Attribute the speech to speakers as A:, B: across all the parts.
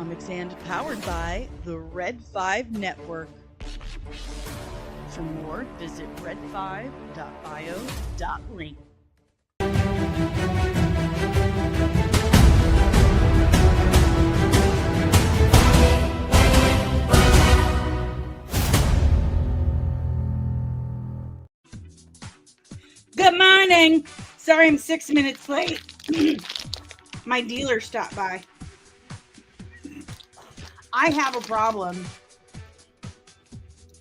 A: Comics and powered by the Red 5 Network. For more, visit red5.bio.link. Good morning! Sorry I'm 6 minutes late. My dealer stopped by. I have a problem,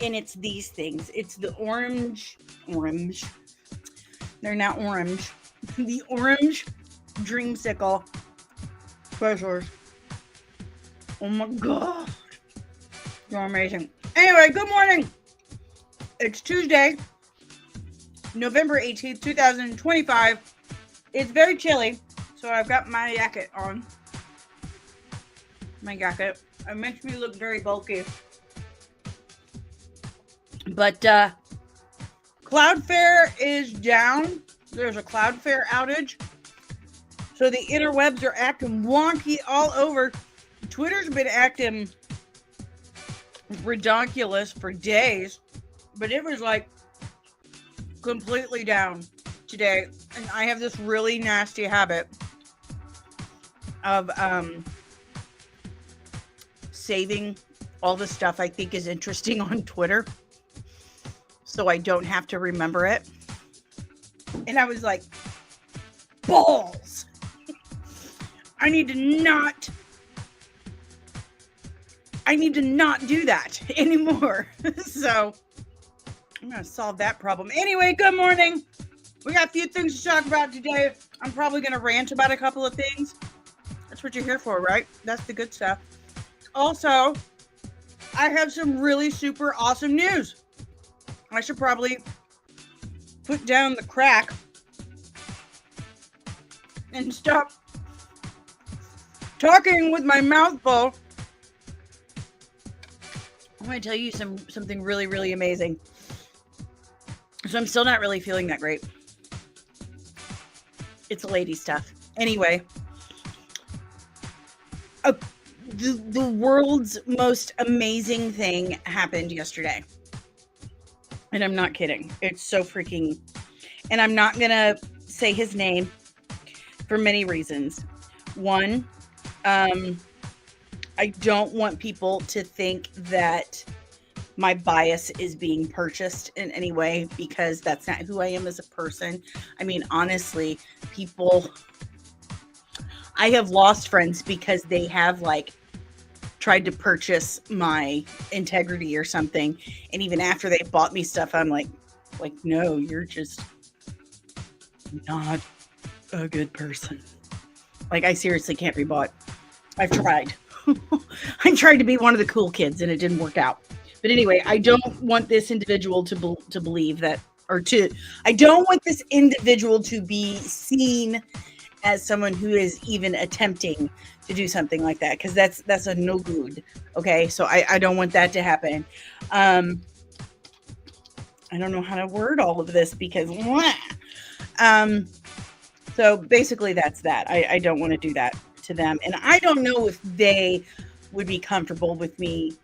A: and it's these things. It's the orange. They're not orange. The orange dreamsicle treasures. Oh my god. They're amazing. Anyway, good morning. It's Tuesday, November 18th, 2025. It's very chilly, so I've got my jacket on. My jacket. It makes me look very bulky. But Cloudflare is down. There's a Cloudflare outage. So the interwebs are acting wonky all over. Twitter's been acting ridiculous for days. But it was like completely down today. And I have this really nasty habit of saving all the stuff I think is interesting on Twitter so I don't have to remember it. And I was like, balls. I need to not do that anymore. So I'm going to solve that problem. Anyway, good morning. We got a few things to talk about today. I'm probably going to rant about a couple of things. That's what you're here for, right? That's the good stuff. Also, I have some really super awesome news. I should probably put down the crack and stop talking with my mouth full. I'm going to tell you something really, really amazing. So I'm still not really feeling that great. It's lady stuff. Anyway. The world's most amazing thing happened yesterday. And I'm not kidding. It's so freaking... And I'm not going to say his name for many reasons. One, I don't want people to think that my bias is being purchased in any way, because that's not who I am as a person. I mean, honestly, people... I have lost friends because they have tried to purchase my integrity or something, and even after they bought me stuff, I'm like, no, you're just not a good person. I seriously can't be bought. I've tried. I tried to be one of the cool kids, and it didn't work out. But anyway, I don't want this individual to believe that, I don't want this individual to be seen as someone who is even attempting to do something like that, because that's a no good. Okay, so I don't want that to happen. I don't know how to word all of this because so basically that's that. I don't want to do that to them, and I don't know if they would be comfortable with me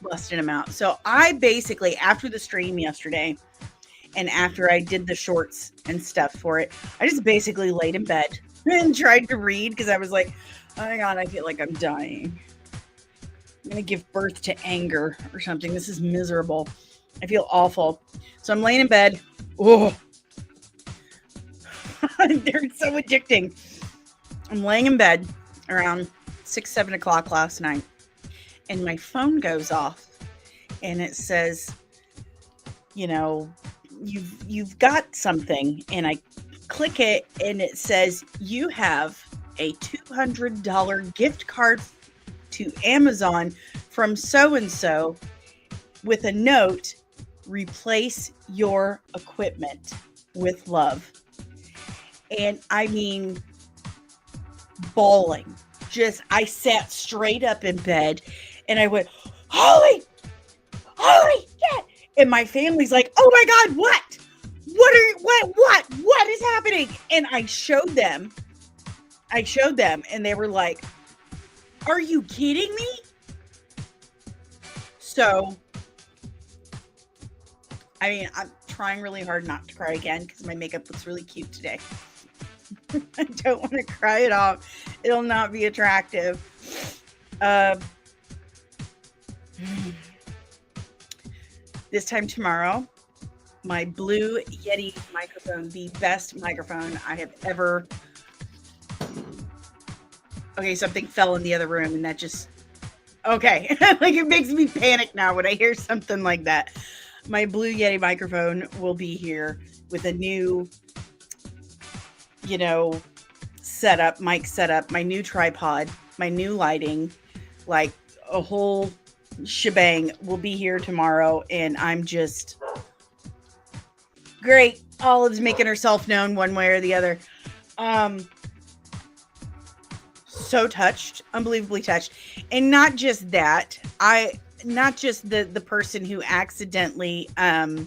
A: busting them out. So I basically, after the stream yesterday, and after I did the shorts and stuff for it, I just basically laid in bed and tried to read, because I was like, oh my god, I feel like I'm dying. I'm going to give birth to anger or something. This is miserable. I feel awful. So I'm laying in bed. Oh, they're so addicting. I'm laying in bed around 6-7 o'clock last night, and my phone goes off, and it says, you've got something, and I click it, and it says you have a $200 gift card to Amazon from so-and-so with a note, replace your equipment with love. And I mean, bawling. I sat straight up in bed, and I went, holy shit. And my family's like, oh my god, what is happening? And I showed them, and they were like, Are you kidding me? So, I mean, I'm trying really hard not to cry again because my makeup looks really cute today. I don't want to cry it off. It'll not be attractive. This time tomorrow, my Blue Yeti microphone, the best microphone I have ever. Okay, something fell in the other room, and that just. Okay, like it makes me panic now when I hear something like that. My Blue Yeti microphone will be here with a new, setup, mic setup, my new tripod, my new lighting, like a whole shebang will be here tomorrow. And I'm just great. Olive's making herself known one way or the other. So touched, unbelievably touched. And not just that, not just the person who accidentally, not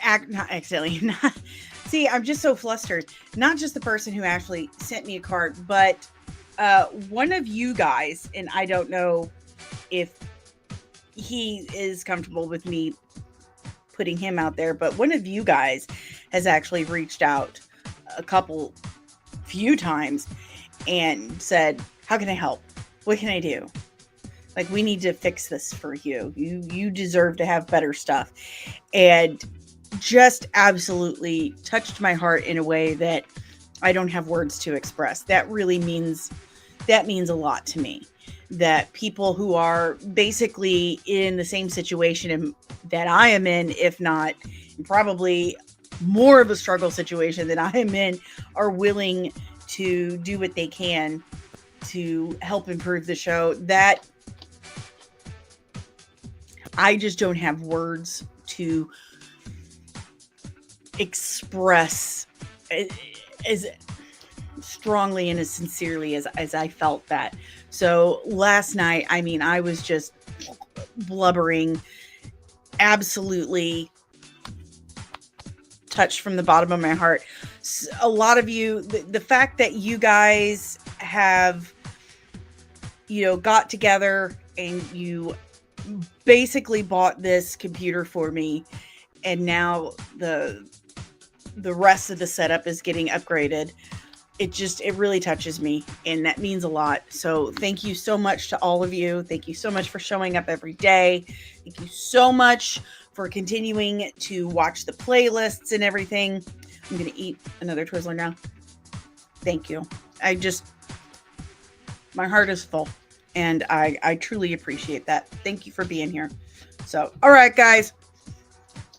A: accidentally, see, I'm just so flustered. Not just the person who actually sent me a card, but one of you guys, and I don't know if he is comfortable with me putting him out there, but one of you guys has actually reached out few times and said, how can I help? What can I do? Like, we need to fix this for you. You deserve to have better stuff. And just absolutely touched my heart in a way that I don't have words to express. That means a lot to me. That people who are basically in the same situation that I am in, if not probably more of a struggle situation than I am in, are willing to do what they can to help improve the show. That I just don't have words to express as strongly and as sincerely as I felt that. So last night, I mean, I was just blubbering, absolutely touched from the bottom of my heart. A lot of you, the fact that you guys have, got together and you basically bought this computer for me, and now the rest of the setup is getting upgraded. It really touches me, and that means a lot. So thank you so much to all of you. Thank you so much for showing up every day. Thank you so much for continuing to watch the playlists and everything. I'm going to eat another Twizzler now. Thank you. My heart is full, and I truly appreciate that. Thank you for being here. So, all right, guys,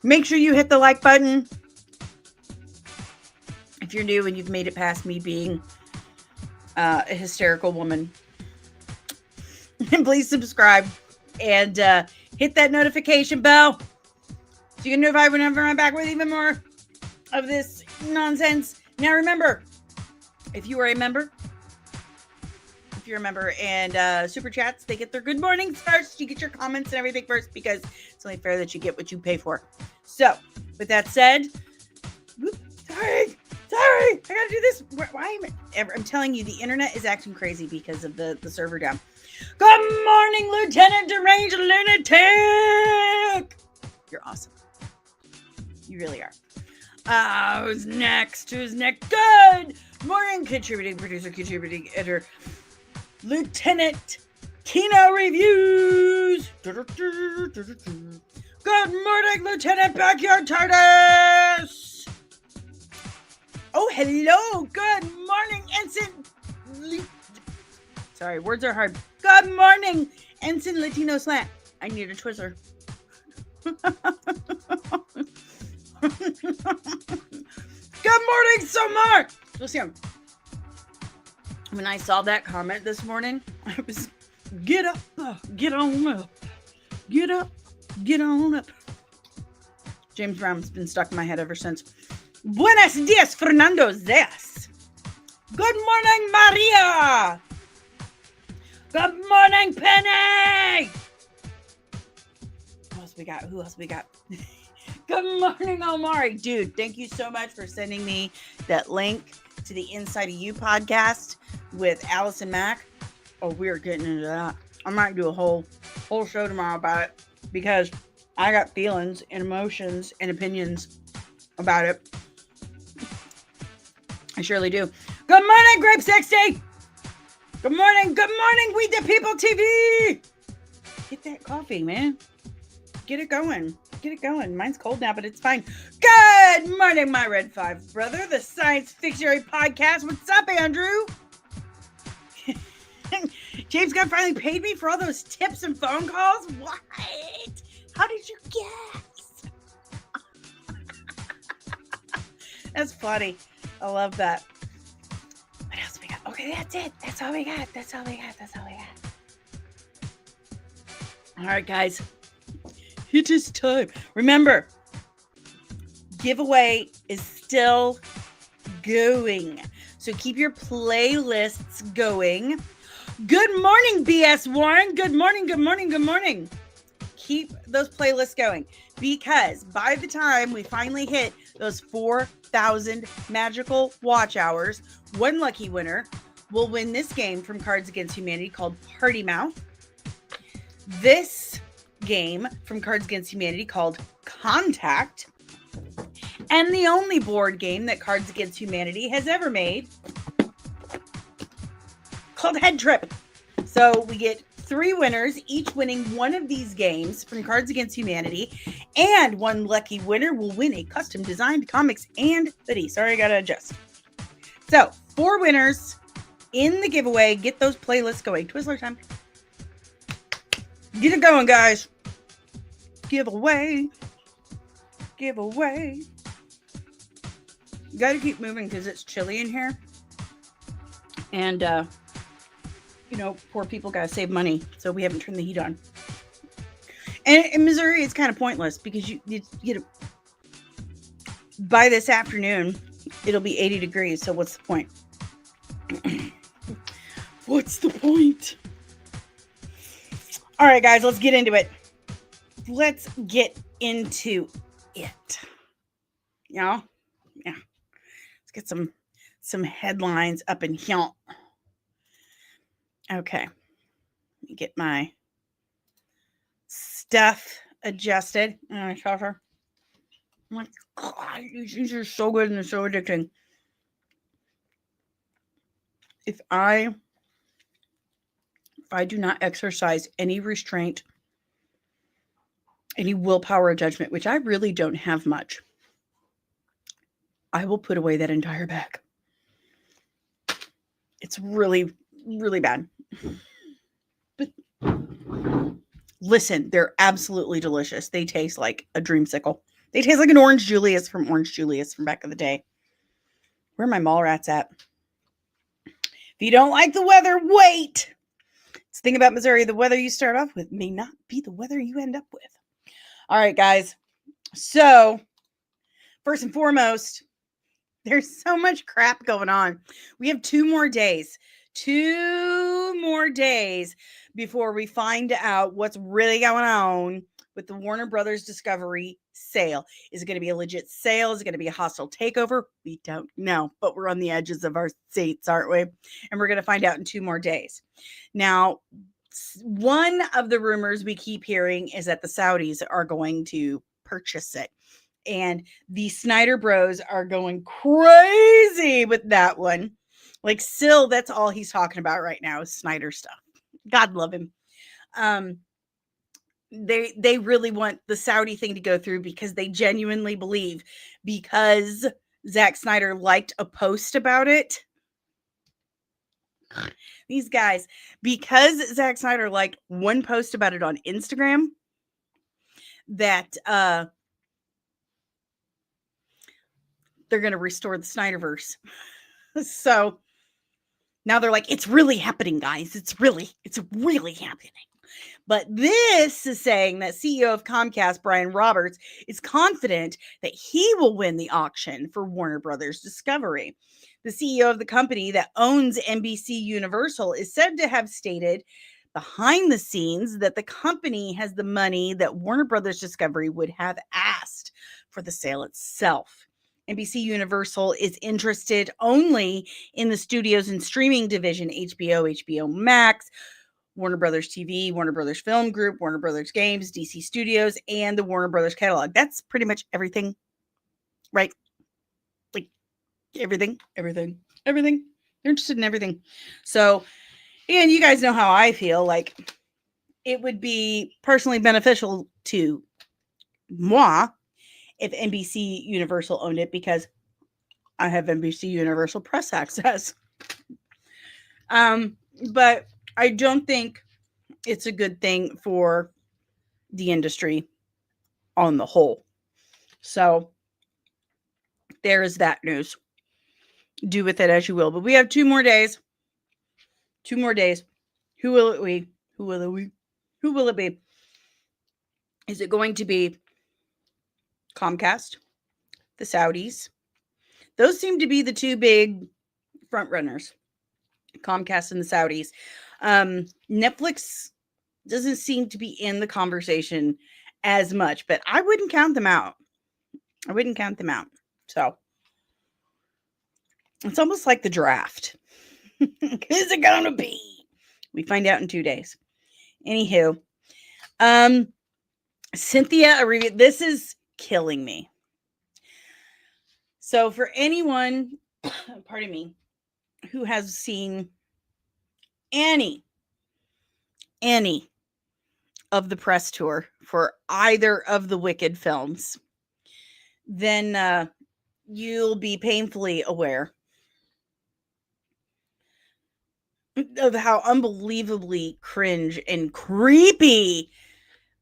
A: make sure you hit the like button. If you're new and you've made it past me being a hysterical woman, and please subscribe and hit that notification bell so you can notify whenever I'm back with even more of this nonsense. Now remember, if you're a member and super chats, they get their good mornings first. You get your comments and everything first, because it's only fair that you get what you pay for. So with that said, sorry, I gotta do this. Why am I? I'm telling you, the internet is acting crazy because of the server down. Good morning, Lieutenant Deranged Lunatic. You're awesome. You really are. Who's next? Good morning, contributing producer, contributing editor, Lieutenant Kino Reviews. Good morning, Lieutenant Backyard TARDIS. Oh, hello. Good morning, Ensign. Sorry, words are hard. Good morning, Ensign Latino Slant. I need a Twizzler. Good morning, Somar. Listen, when I saw that comment this morning, I was, get up, get on up, get up, get on up. James Brown's been stuck in my head ever since. Buenos dias, Fernando Zayas. Good morning, Maria. Good morning, Penny. Who else we got? Good morning, Omari. Dude, thank you so much for sending me that link to the Inside of You podcast. with Allison Mack. Oh, we're getting into that. I might do a whole show tomorrow about it because I got feelings and emotions and opinions about it. I surely do. Good morning, Grape 60. Good morning, We the People TV. Get that coffee, man. Get it going. Mine's cold now, but it's fine. Good morning, my Red 5 brother, the Science Fictionary Podcast. What's up, Andrew? James Gunn finally paid me for all those tips and phone calls? What? How did you guess? That's funny. I love that. What else we got? Okay, that's it. That's all we got. All right, guys. It is time. Remember, giveaway is still going. So keep your playlists going. Good morning, BS Warren. Good morning. Keep those playlists going because by the time we finally hit those 4,000 magical watch hours, one lucky winner will win this game from Cards Against Humanity called Party Mouth. This game from Cards Against Humanity called Contact. And the only board game that Cards Against Humanity has ever made called Head Trip. So we get 3 winners, each winning one of these games from Cards Against Humanity, and one lucky winner will win a custom designed comics and hoodie. Sorry, I gotta adjust. So 4 winners in the giveaway. Get those playlists going. Twizzler time. Get it going, guys. Giveaway. You gotta keep moving because it's chilly in here. And, poor people gotta save money, so we haven't turned the heat on. And in Missouri, it's kind of pointless because you know, by this afternoon, it'll be 80 degrees. So what's the point? What's the point? All right, guys, let's get into it. Let's get some headlines up in here. Okay. Let me get my stuff adjusted. Oh my God, these are so good and they're so addicting. If I do not exercise any restraint, any willpower or judgment, which I really don't have much, I will put away that entire bag. It's really, really bad. But listen, they're absolutely delicious. They taste like a dreamsicle. They taste like an Orange Julius from back in the day. Where are my mall rats at? If you don't like the weather, wait. It's the thing about Missouri, the weather you start off with may not be the weather you end up with. All right, guys. So, first and foremost, there's so much crap going on. We have 2 more days. 2 more days before we find out what's really going on with the Warner Brothers Discovery sale. Is it going to be a legit sale? Is it going to be a hostile takeover? We don't know, but we're on the edges of our seats, aren't we? And we're going to find out in 2 more days. Now, one of the rumors we keep hearing is that the Saudis are going to purchase it. And the Snyder Bros are going crazy with that one. Like, still, that's all he's talking about right now is Snyder stuff. God love him. They really want the Saudi thing to go through because they genuinely believe because Zack Snyder liked a post about it. These guys, because Zack Snyder liked one post about it on Instagram, that they're going to restore the Snyderverse. So now they're like, it's really happening, guys. It's really happening. But this is saying that CEO of Comcast, Brian Roberts, is confident that he will win the auction for Warner Brothers Discovery. The CEO of the company that owns NBC Universal is said to have stated behind the scenes that the company has the money that Warner Brothers Discovery would have asked for the sale itself. NBC Universal is interested only in the studios and streaming division: HBO, HBO Max, Warner Brothers TV, Warner Brothers Film Group, Warner Brothers Games, DC Studios, and the Warner Brothers catalog. That's pretty much everything, right? Like everything. They're interested in everything. So, and you guys know how I feel. Like, it would be personally beneficial to moi if NBC Universal owned it, because I have NBC Universal Press access. But I don't think it's a good thing for the industry on the whole. So there is that news. Do with it as you will. But we have 2 more days. 2 more days. Who will it be? Who will it be? Who will it be? Is it going to be Comcast, the Saudis? Those seem to be the 2 big front runners. Comcast and the Saudis. Netflix doesn't seem to be in the conversation as much, but I wouldn't count them out. So it's almost like the draft. Who's it gonna be? We find out in 2 days. Anywho, Cynthia Erivo, this is killing me. So for anyone, pardon me, who has seen any of the press tour for either of the Wicked films, then you'll be painfully aware of how unbelievably cringe and creepy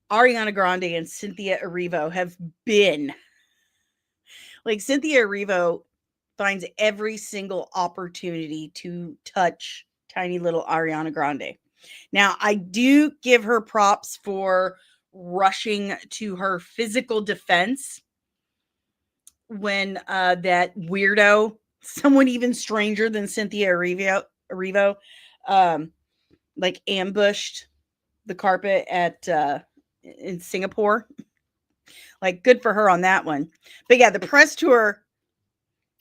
A: Ariana Grande and Cynthia Erivo have been. Like, Cynthia Erivo finds every single opportunity to touch tiny little Ariana Grande. Now, I do give her props for rushing to her physical defense when that weirdo, someone even stranger than Cynthia Erivo, like ambushed the carpet at in Singapore. Like, good for her on that one. But yeah, the press tour,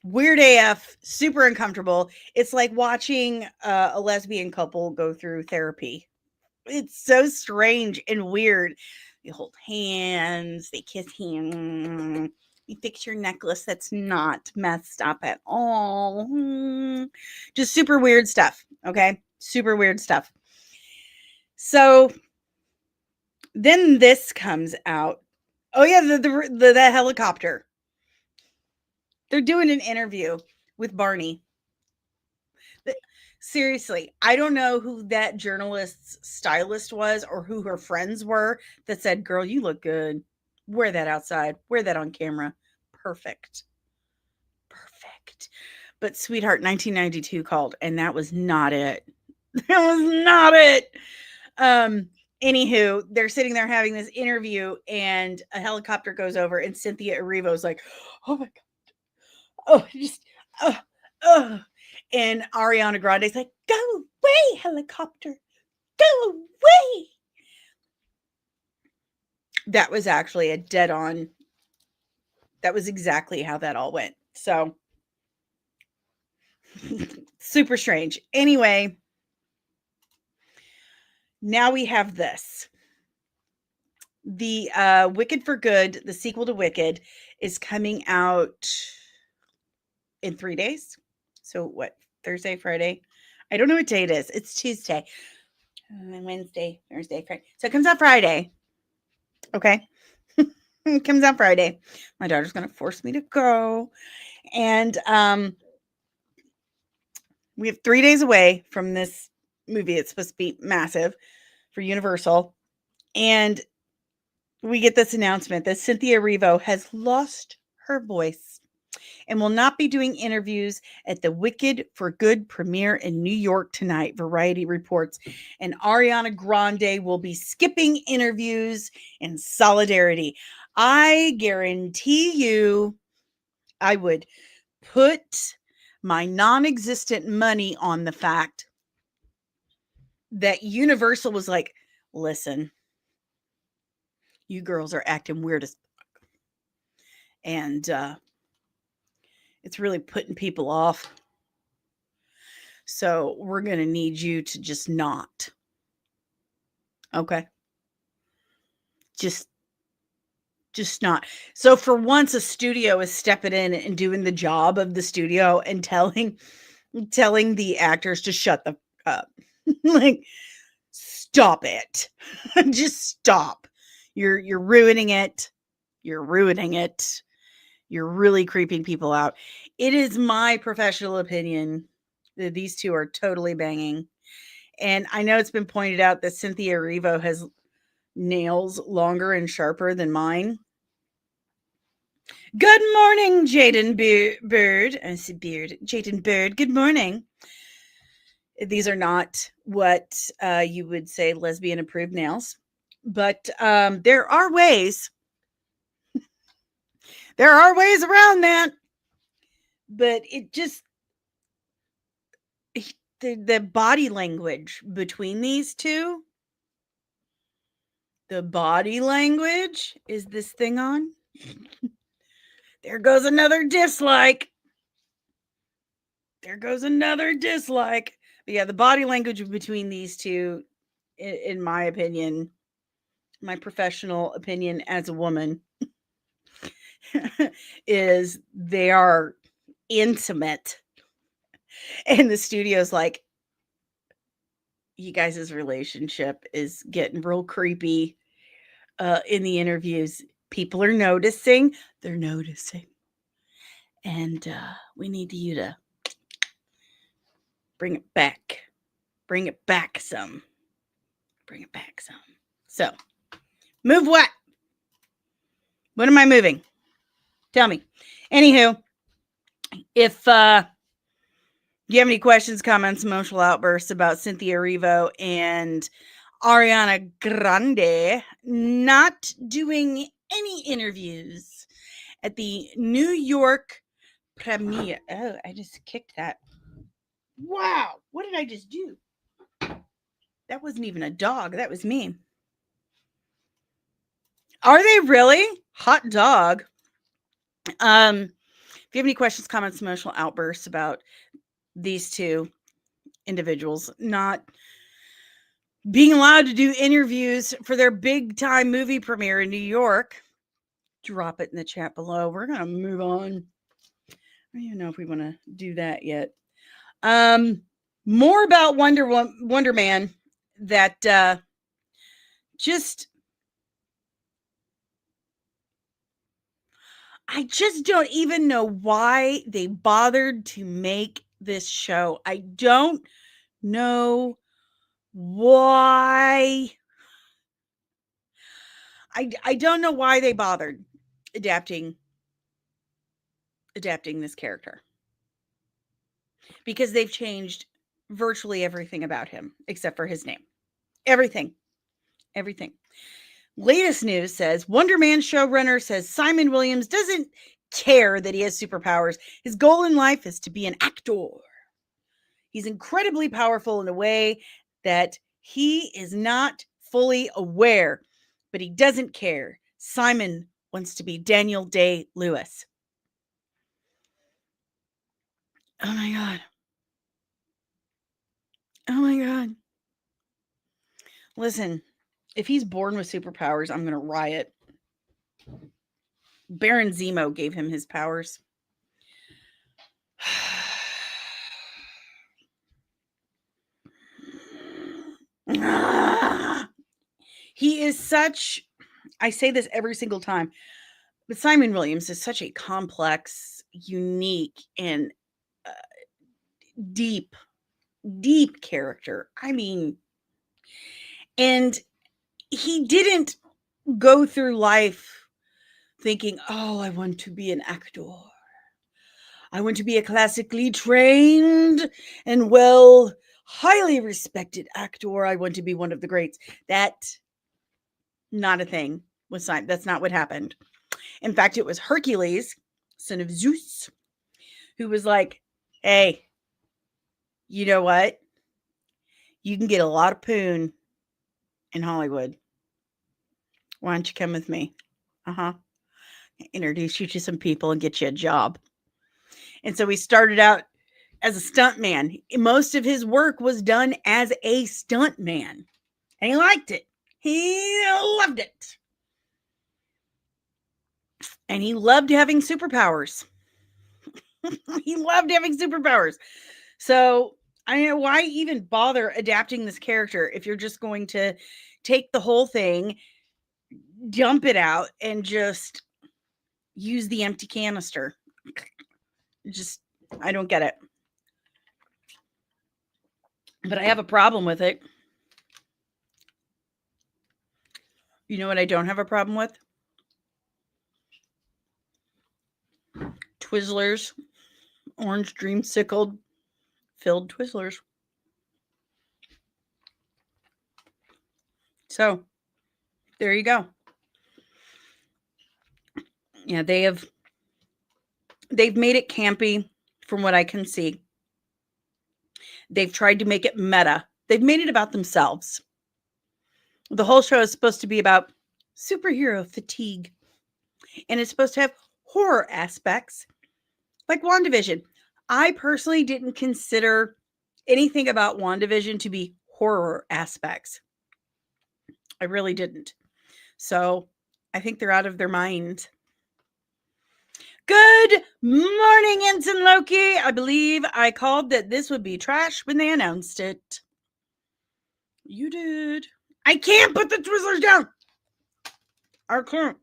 A: weird AF, super uncomfortable. It's like watching a lesbian couple go through therapy. It's so strange and weird. They hold hands, they kiss hands. You fix your necklace that's not messed up at all. Just super weird stuff. Okay. Super weird stuff. So then this comes out. Oh yeah, the helicopter. They're doing an interview with Barney. Seriously, I don't know who that journalist's stylist was or who her friends were that said, "Girl, you look good. Wear that outside. Wear that on camera. Perfect." But Sweetheart 1992 called, and that was not it. That was not it. Anywho, they're sitting there having this interview, and a helicopter goes over, and Cynthia Erivo's like, "Oh my god. Oh, just and Ariana Grande's like, "Go away, helicopter. Go away." That was actually a dead on. That was exactly how that all went. So super strange. Anyway, now we have this. The Wicked for Good, the sequel to Wicked, is coming out in 3 days. So what? Thursday, Friday? I don't know what day it is. It's Tuesday. Wednesday, Thursday, Friday. So it comes out Friday. Okay. It comes out Friday. My daughter's going to force me to go. And we have 3 days away from this movie. It's supposed to be massive for Universal. And we get this announcement that Cynthia Erivo has lost her voice and will not be doing interviews at the Wicked for Good premiere in New York tonight, Variety reports. And Ariana Grande will be skipping interviews in solidarity. I guarantee you, I would put my non-existent money on the fact that Universal was like, "Listen, you girls are acting weird as fuck. And It's really putting people off. So we're going to need you to just not. Okay. Just not. So for once a studio is stepping in and doing the job of the studio and telling the actors to shut the up. Like, stop it. Just stop. You're ruining it. You're ruining it. You're really creeping people out. It is my professional opinion that these two are totally banging. And I know it's been pointed out that Cynthia Erivo has nails longer and sharper than mine. Good morning, Jaden Bird. I see Beard. Jaden Bird, good morning. These are not what you would say lesbian approved nails, but there are ways. There are ways around that. But it just, the body language between these two, the body language, is this thing on? There goes another dislike. There goes another dislike. But yeah, the body language between these two, in my opinion, my professional opinion as a woman, is they are intimate. And the studio's like, you guys' relationship is getting real creepy in the interviews. People are noticing. They're noticing. And we need you to bring it back. Bring it back some. Bring it back some. So, move what? What am I moving? Tell me. Anywho, if you have any questions, comments, emotional outbursts about Cynthia Erivo and Ariana Grande not doing any interviews at the New York premiere. Oh, I just kicked that. Wow. What did I just do? That wasn't even a dog. That was me. Are they really? Hot dog. If you have any questions, comments, emotional outbursts about these two individuals not being allowed to do interviews for their big time movie premiere in New York, drop it in the chat below. We're going to move on. I don't even know if we want to do that yet. More about Wonder Man that just, I just don't even know why they bothered to make this show. I don't know why. I don't know why they bothered adapting this character. Because they've changed virtually everything about him except for his name. Everything. Latest news says Wonder Man showrunner says Simon Williams doesn't care that he has superpowers. His goal in life is to be an actor. He's incredibly powerful in a way that he is not fully aware, but he doesn't care. Simon wants to be Daniel Day-Lewis. Oh my God. Oh my God. Listen, if he's born with superpowers, I'm going to riot. Baron Zemo gave him his powers. He is such, I say this every single time, but Simon Williams is such a complex, unique, and deep character. I mean, and he didn't go through life thinking, oh, I want to be an actor. I want to be a classically trained and highly respected actor. I want to be one of the greats. That, not a thing with Simon. That's not what happened. In fact, it was Hercules, son of Zeus, who was like, hey, you know what? You can get a lot of poon in Hollywood. Why don't you come with me? Introduce you to some people and get you a job. And so he started out as a stuntman. Most of his work was done as a stuntman. And he liked it. He loved it. And he loved having superpowers. He loved having superpowers. So, I know, why even bother adapting this character if you're just going to take the whole thing, dump it out, and just use the empty canister? Just, I don't get it. But I have a problem with it. You know what I don't have a problem with? Twizzlers. Orange dreamsicle filled Twizzlers. So, there you go. Yeah, they've made it campy from what I can see. They've tried to make it meta. They've made it about themselves. The whole show is supposed to be about superhero fatigue. And it's supposed to have horror aspects like WandaVision. I personally didn't consider anything about WandaVision to be horror aspects. I really didn't. So I think they're out of their mind. Good morning, Ensign Loki. I believe I called that this would be trash when they announced it. You did. I can't put the Twizzlers down. I can't.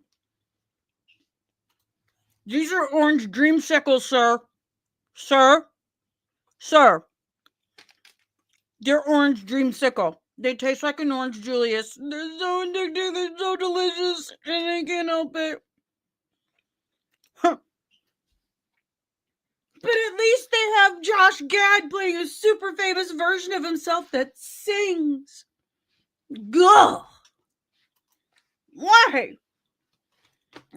A: These are orange dreamsicles, sir. Sir. They're orange dreamsicle. They taste like an orange Julius. They're so addictive. They're so delicious. And I can't help it. Huh. But at least they have Josh Gad playing a super famous version of himself that sings. Gah! Why?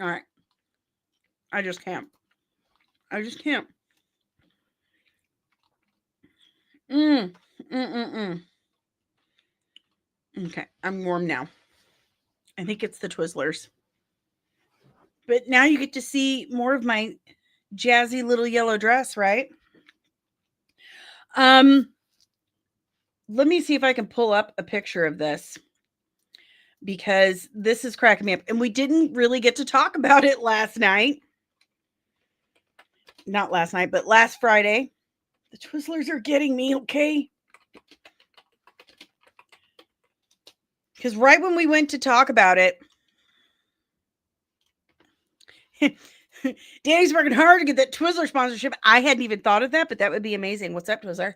A: All right. I just can't. Okay, I'm warm now. I think it's the Twizzlers. But now you get to see more of my jazzy little yellow dress, right? Let me see if I can pull up a picture of this, because this is cracking me up. And we didn't really get to talk about it last night. Not last night, but last Friday. The Twizzlers are getting me, okay? Because right when we went to talk about it, Danny's working hard to get that Twizzler sponsorship. I hadn't even thought of that, but that would be amazing. What's up, Twizzler?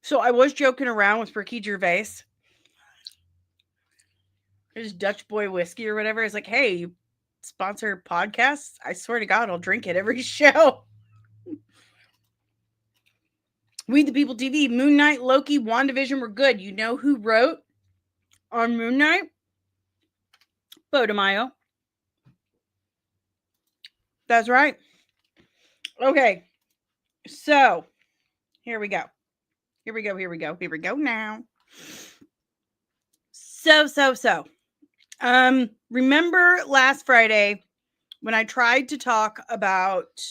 A: So I was joking around with Ricky Gervais. His Dutch Boy Whiskey or whatever. It's like, hey, you sponsor podcasts? I swear to God, I'll drink it every show. We the People TV, Moon Knight, Loki, WandaVision were good. You know who wrote on Moon Knight? Bodemayo. That's right. Okay. So, here we go. Here we go now. So. Remember last Friday when I tried to talk about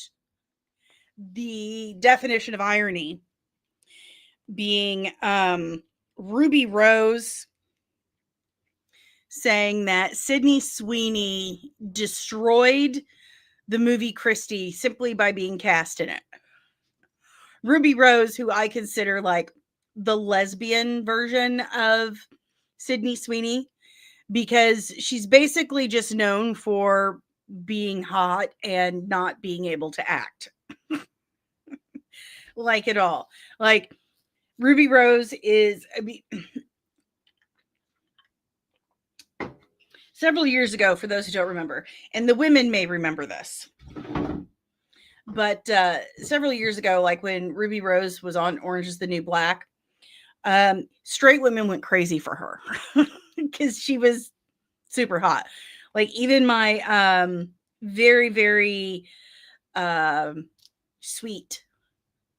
A: the definition of irony being Ruby Rose saying that Sydney Sweeney destroyed the movie Christie simply by being cast in it. Ruby Rose, who I consider like the lesbian version of Sydney Sweeney, because she's basically just known for being hot and not being able to act. Like at all. Like Ruby Rose is, I mean, several years ago, for those who don't remember, and the women may remember this, but several years ago, like when Ruby Rose was on Orange is the New Black, straight women went crazy for her because she was super hot. Like even my very, very sweet,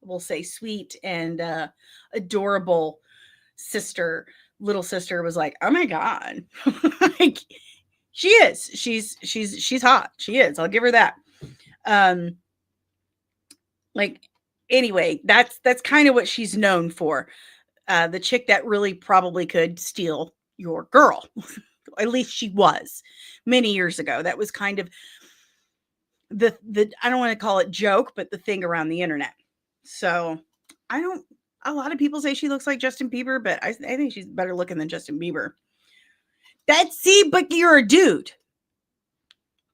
A: we'll say sweet and adorable little sister was like, oh my God. Like, she is. She's hot. She is. I'll give her that. Like, anyway, that's kind of what she's known for. The chick that really probably could steal your girl. At least she was many years ago. That was kind of the I don't want to call it joke, but the thing around the internet. So I don't. A lot of people say she looks like Justin Bieber, but I think she's better looking than Justin Bieber. But you're a dude.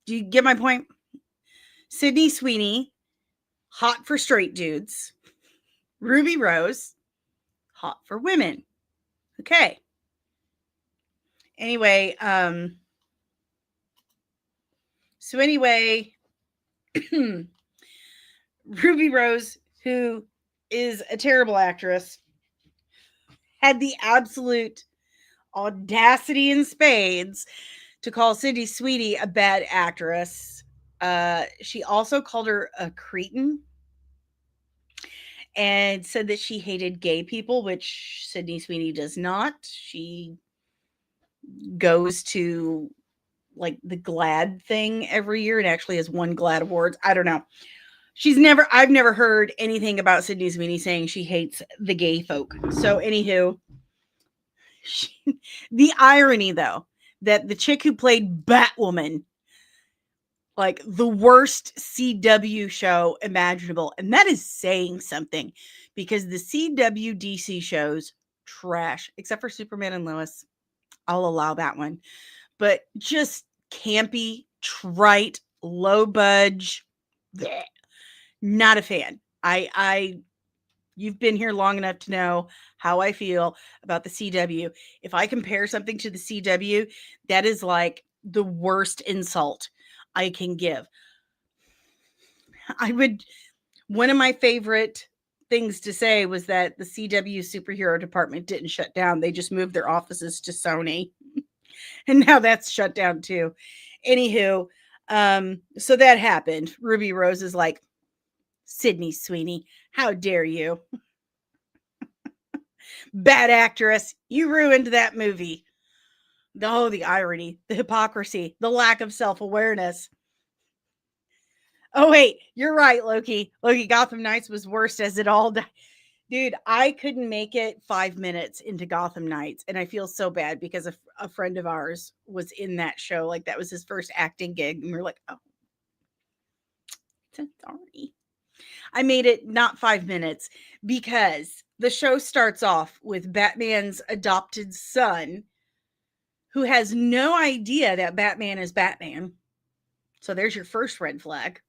A: Do you get my point? Sydney Sweeney, hot for straight dudes. Ruby Rose, hot for women. Okay. Anyway, so anyway, Ruby Rose, who is a terrible actress, had the absolute audacity in spades to call Sydney Sweeney a bad actress. She also called her a cretin and said that she hated gay people, which Sydney Sweeney does not. She goes to like the GLAAD thing every year and actually has won GLAAD awards. I don't know. I've never heard anything about Sydney Sweeney saying she hates the gay folk. So anywho, the irony though, that the chick who played Batwoman, like the worst CW show imaginable, and that is saying something because the CW DC shows trash, except for Superman and Lois. I'll allow that one. But just campy, trite, low budge. Bleh. Not a fan. You've been here long enough to know how I feel about the CW. If I compare something to the CW, that is like the worst insult I can give. One of my favorite things to say was that the CW superhero department didn't shut down. They just moved their offices to Sony. And now that's shut down too. Anywho, so that happened. Ruby Rose is like, Sydney Sweeney, how dare you? Bad actress, you ruined that movie. The irony, the hypocrisy, the lack of self-awareness. Oh, wait, you're right, Loki. Gotham Knights was worst as it all died. Dude, I couldn't make it 5 minutes into Gotham Knights, and I feel so bad because a friend of ours was in that show. Like, that was his first acting gig, and we were like, oh, sorry. I made it not 5 minutes because the show starts off with Batman's adopted son, who has no idea that Batman is Batman. So there's your first red flag.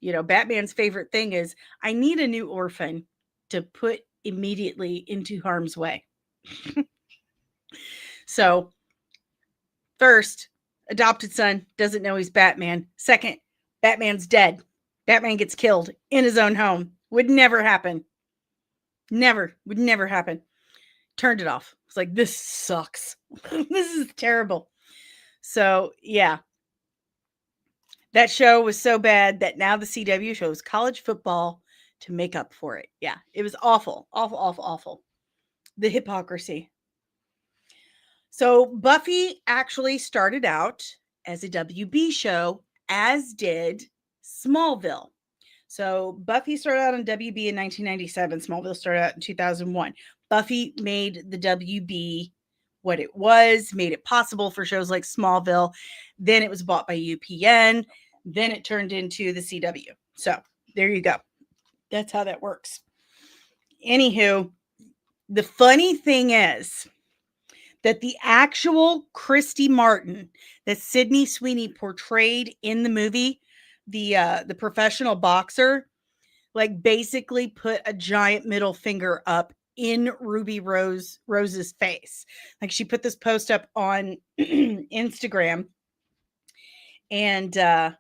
A: You know, Batman's favorite thing is, I need a new orphan to put immediately into harm's way. So, first, adopted son doesn't know he's Batman. Second, Batman's dead. Batman gets killed in his own home. Would never happen. Would never happen. Turned it off. It's like, this sucks. This is terrible. So, yeah. That show was so bad that now the CW shows college football to make up for it. Yeah, it was awful. Awful. The hypocrisy. So Buffy actually started out as a WB show, as did Smallville. So Buffy started out on WB in 1997. Smallville started out in 2001. Buffy made the WB what it was, made it possible for shows like Smallville. Then it was bought by UPN. Then it turned into the CW. So there you go. That's how that works. Anywho, the funny thing is that the actual Christy Martin that Sydney Sweeney portrayed in the movie, the professional boxer, like basically put a giant middle finger up in Ruby Rose's face. Like, she put this post up on Instagram and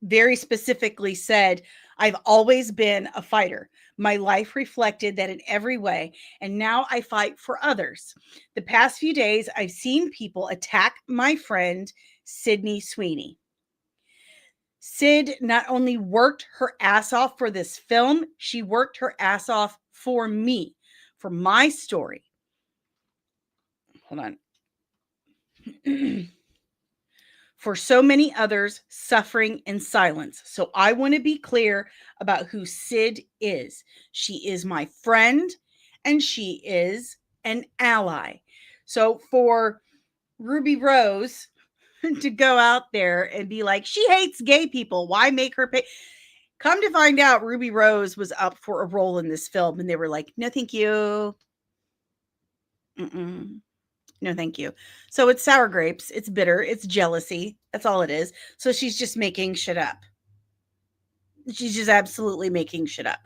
A: very specifically said, I've always been a fighter. My life reflected that in every way, and now I fight for others. The past few days, I've seen people attack my friend, Sydney Sweeney. Sid not only worked her ass off for this film, she worked her ass off for me, for my story. Hold on. for so many others suffering in silence. So I want to be clear about who Sid is. She is my friend and she is an ally. So for Ruby Rose to go out there and be like, she hates gay people, why make her pay? Come to find out, Ruby Rose was up for a role in this film and they were like, no, thank you. Mm-mm. No, thank you. So it's sour grapes. It's bitter. It's jealousy. That's all it is. So she's just making shit up. She's just absolutely making shit up.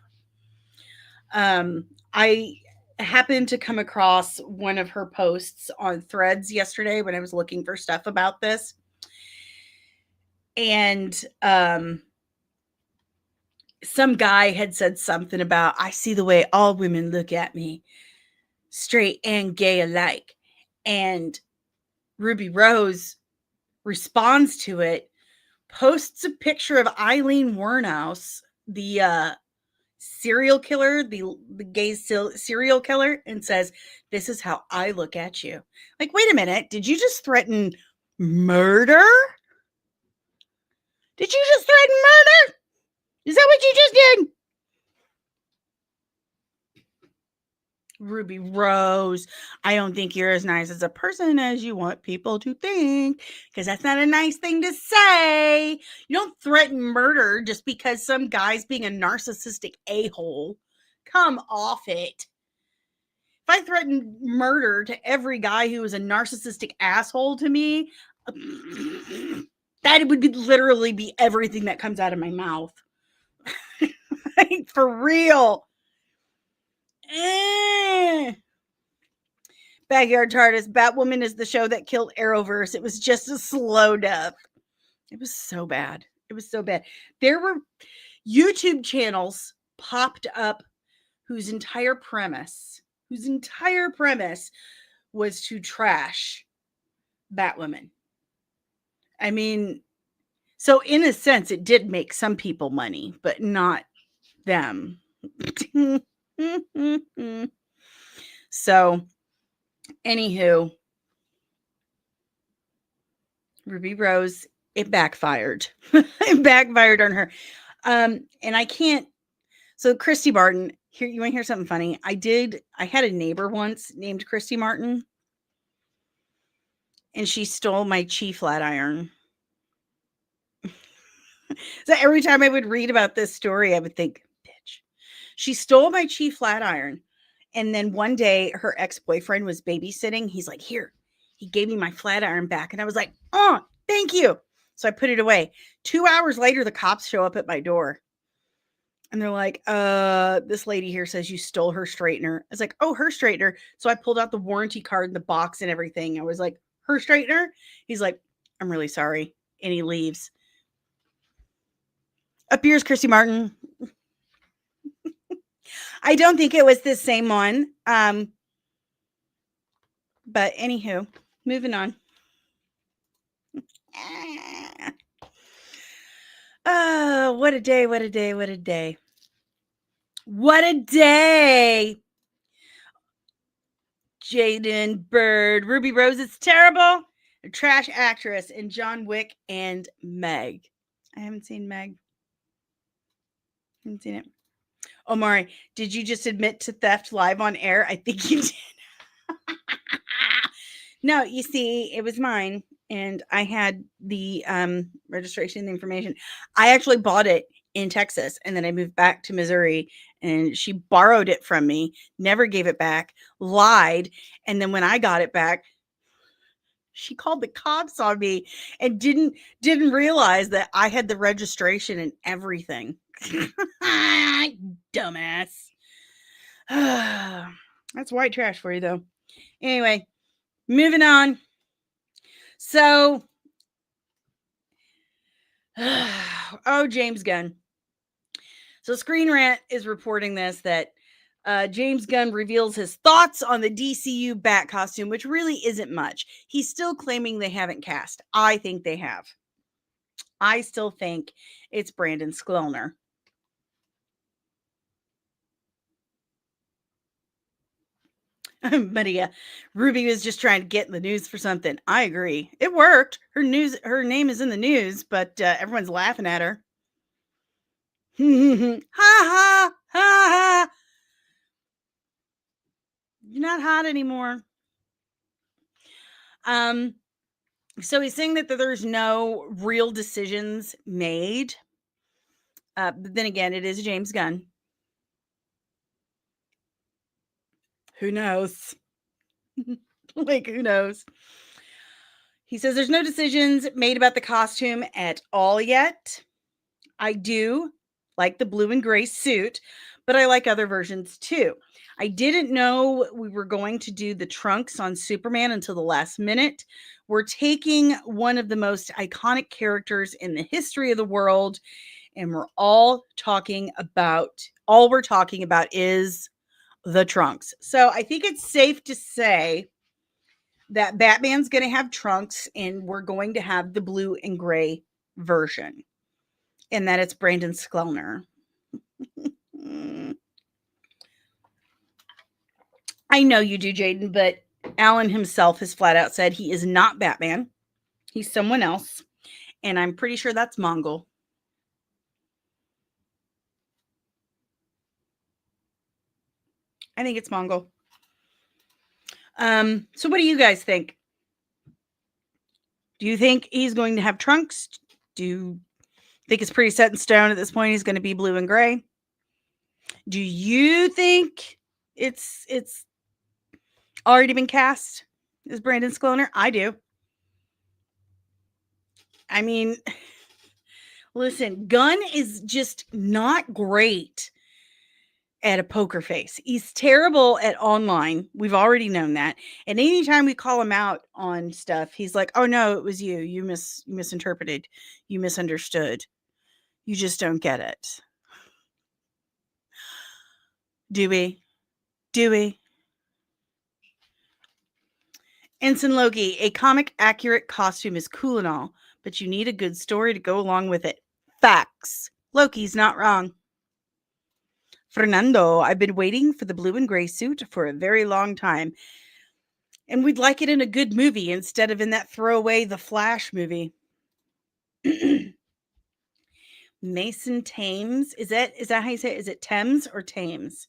A: I happened to come across one of her posts on Threads yesterday when I was looking for stuff about this. And some guy had said something about, I see the way all women look at me, straight and gay alike. And Ruby Rose responds to it, posts a picture of Eileen Wuornos, the serial killer, the gay serial killer, and says, this is how I look at you. Like, wait a minute, did you just threaten murder? Did you just threaten murder? Is that what you just did? Ruby Rose, I don't think you're as nice as a person as you want people to think, because that's not a nice thing to say. You don't threaten murder just because some guy's being a narcissistic a-hole. Come off it. If I threatened murder to every guy who was a narcissistic asshole to me, that would literally be everything that comes out of my mouth. Like, for real. Backyard TARDIS, Batwoman is the show that killed Arrowverse. It was just a slow death. It was so bad. It was so bad. There were YouTube channels popped up whose entire premise was to trash Batwoman. I mean, so in a sense, it did make some people money, but not them. So, anywho, Ruby Rose, it backfired. It backfired on her. And I can't. So, Christy Martin, here, you want to hear something funny? I had a neighbor once named Christy Martin, and she stole my Chi flat iron. So every time I would read about this story, I would think, bitch, she stole my Chi flat iron. And then one day her ex-boyfriend was babysitting. He's like, here, he gave me my flat iron back. And I was like, oh, thank you. So I put it away. 2 hours later, the cops show up at my door. And they're like, this lady here says you stole her straightener. I was like, oh, her straightener. So I pulled out the warranty card and the box and everything. I was like, her straightener? He's like, I'm really sorry. And he leaves. Up yours, Christy Martin. I don't think it was the same one. But anywho, moving on. Oh, what a day, what a day, what a day. What a day. Jaden Bird, Ruby Rose is terrible. A trash actress in John Wick and Meg. I haven't seen Meg. Haven't seen it. Omari, did you just admit to theft live on air? I think you did. No, you see, it was mine, and I had the registration information. I actually bought it in Texas, and then I moved back to Missouri, and she borrowed it from me, never gave it back, lied, and then when I got it back, she called the cops on me and didn't realize that I had the registration and everything. Dumbass. That's white trash for you, though. Anyway, moving on. So, oh, James Gunn. So, Screen Rant is reporting this, that James Gunn reveals his thoughts on the DCU Bat costume, which really isn't much. He's still claiming they haven't cast. I think they have. I still think it's Brandon Skloner. But Ruby was just trying to get in the news for something. I agree. It worked. Her name is in the news, but everyone's laughing at her. Ha ha ha ha. You're not hot anymore. So he's saying that there's no real decisions made. But then again, it is James Gunn. Who knows? Like, who knows? He says there's no decisions made about the costume at all yet. I do like the blue and gray suit, but I like other versions too. I didn't know we were going to do the trunks on Superman until the last minute. We're taking one of the most iconic characters in the history of the world, and all we're talking about is the trunks. So I think it's safe to say that Batman's going to have trunks, and we're going to have the blue and gray version, and that it's Brandon Skellner. I know you do, Jaden, but Alan himself has flat out said he is not Batman. He's someone else, and I'm pretty sure that's Mongol. I think it's Mongol. So what do you guys think? Do you think he's going to have trunks? Do you think it's pretty set in stone at this point he's going to be blue and gray? Do you think it's already been cast as Brandon Skellner? I do. I mean, listen, Gunn is just not great at a poker face. He's terrible at online. We've already known that. And anytime we call him out on stuff, he's like, "Oh no, it was you. You misinterpreted. You misunderstood. You just don't get it." Do we? Do we? Ensign Loki, a comic accurate costume is cool and all, but you need a good story to go along with it. Facts. Loki's not wrong. Fernando, I've been waiting for the blue and gray suit for a very long time. And we'd like it in a good movie instead of in that throwaway The Flash movie. Mason Thames. Is that how you say it? Is it Thames or Thames?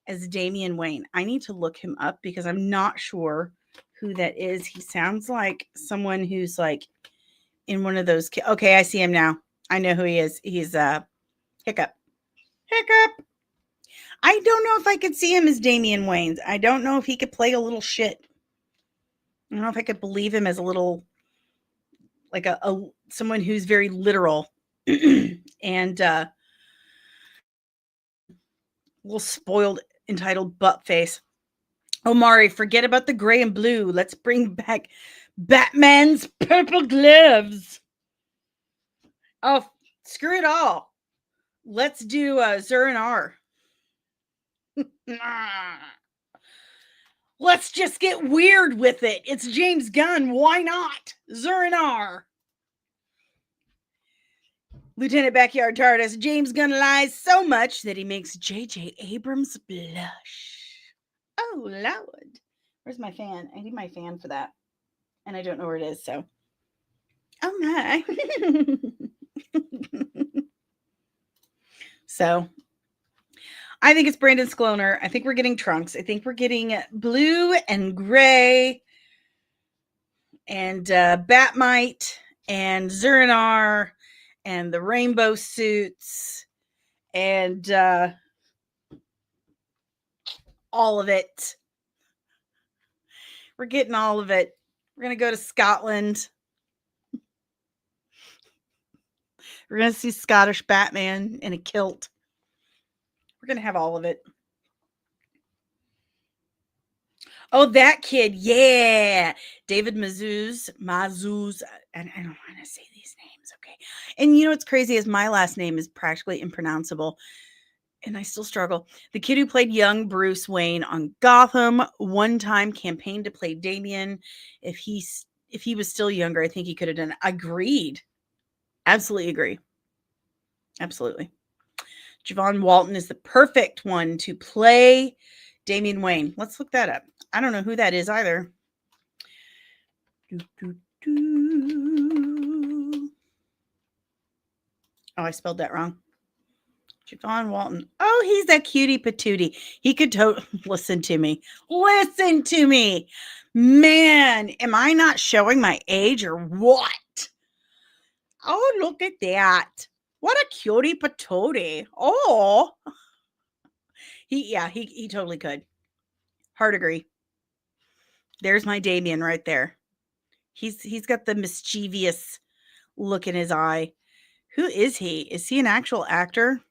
A: As Damian Wayne. I need to look him up because I'm not sure who that is. He sounds like someone who's like in one of those. Okay, I see him now. I know who he is. He's Hiccup. I don't know if I could see him as Damian Wayans. I don't know if he could play a little shit. I don't know if I could believe him as a little, like a someone who's very literal and a little spoiled, entitled butt face. Omari, forget about the gray and blue. Let's bring back Batman's purple gloves. Oh, screw it all. Let's do Zur-En-Arrh. Let's just get weird with it. It's James Gunn. Why not? Zur-En-Arrh. Lieutenant Backyard TARDIS. James Gunn lies so much that he makes J.J. Abrams blush. Oh, Lord. Where's my fan? I need my fan for that. And I don't know where it is, so. Oh, my. So, I think it's Brandon Skellner. I think we're getting trunks. I think we're getting blue and gray and Batmite and Zur-En-Arrh and the rainbow suits and all of it. We're getting all of it. We're going to go to Scotland. We're going to see Scottish Batman in a kilt. We're going to have all of it. Oh, that kid. Yeah. David Mazouz. And I don't want to say these names. Okay. And you know what's crazy is my last name is practically impronounceable. And I still struggle. The kid who played young Bruce Wayne on Gotham one time campaigned to play Damian. If he was still younger, I think he could have done it. Agreed. Absolutely agree. Absolutely. Javon Walton is the perfect one to play Damian Wayne. Let's look that up. I don't know who that is either. Oh, I spelled that wrong. Javon Walton. Oh, he's a cutie patootie. He could listen to me. Listen to me. Man, am I not showing my age or what? Oh, look at that. What a cutie patootie. Oh. He totally could. Hard agree. There's my Damien right there. He's got the mischievous look in his eye. Who is he? Is he an actual actor?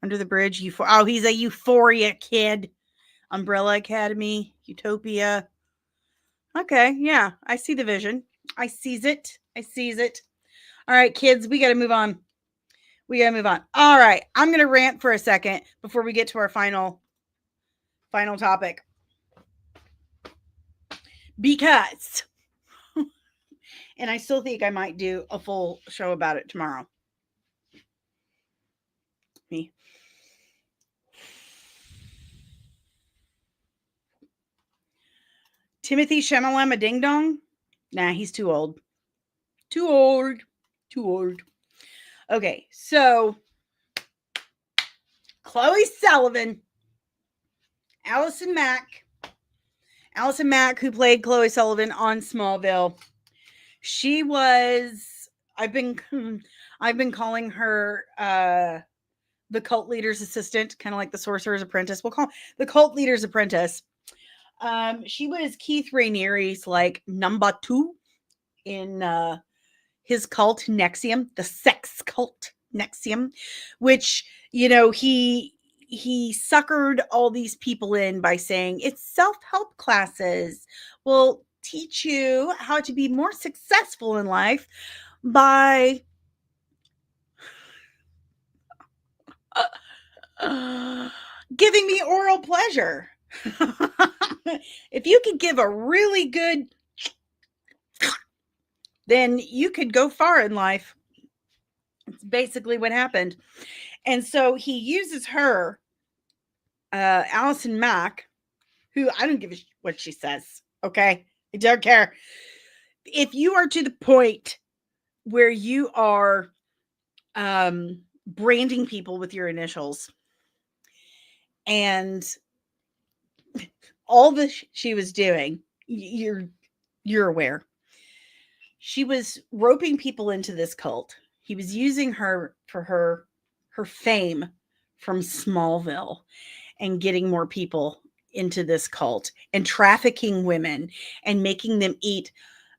A: Under the Bridge, oh, he's a Euphoria kid. Umbrella Academy, Utopia. Okay, yeah, I see the vision. I sees it. All right, kids, we got to move on. All right, I'm going to rant for a second before we get to our final topic. Because, and I still think I might do a full show about it tomorrow. Me. Timothy Shamalama Ding Dong? Nah, he's too old. Too old. Okay, so Chloe Sullivan, Allison Mack, who played Chloe Sullivan on Smallville. She was, I've been calling her the cult leader's assistant, kind of like the sorcerer's apprentice. We'll call the cult leader's apprentice. She was Keith Raniere's like number 2 in his cult Nexium, the sex cult Nexium, which, you know, he suckered all these people in by saying it's self-help classes will teach you how to be more successful in life by giving me oral pleasure. If you could give a really good, then you could go far in life. It's basically what happened. And so he uses her, Allison Mack, who I don't give a what she says. Okay. I don't care. If you are to the point where you are branding people with your initials and all the she was doing, you're aware. She was roping people into this cult. He was using her for her fame from Smallville and getting more people into this cult and trafficking women and making them eat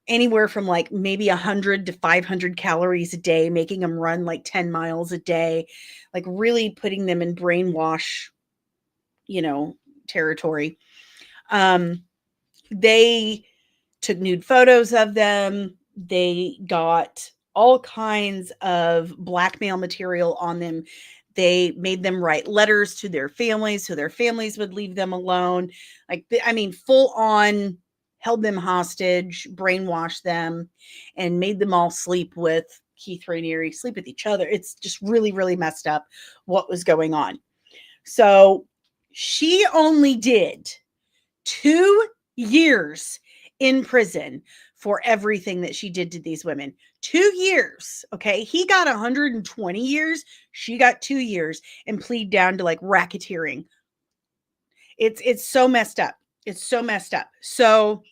A: anywhere from like maybe 100 to 500 calories a day, making them run like 10 miles a day, like really putting them in brainwash, territory. They took nude photos of them. They got all kinds of blackmail material on them. They made them write letters to their families so their families would leave them alone. Full on held them hostage, brainwashed them, and made them all sleep with Keith Raniere, sleep with each other. It's just really, really messed up what was going on. So she only did 2 years in prison for everything that she did to these women. 2 years. Okay. He got 120 years. She got 2 years and plead down to like racketeering. It's so messed up. It's so messed up. So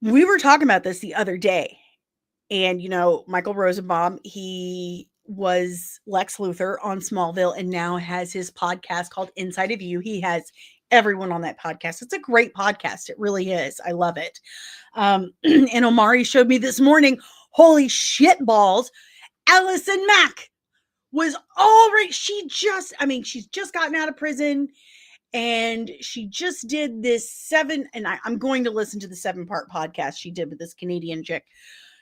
A: we were talking about this the other day, and Michael Rosenbaum, he was Lex Luthor on Smallville and now has his podcast called Inside of You. He has everyone on that podcast. It's a great podcast. It really is. I love it. And Omari showed me this morning, holy shit balls, Allison Mack was already, she's just gotten out of prison, and she just did this I'm going to listen to the 7-part podcast she did with this Canadian chick.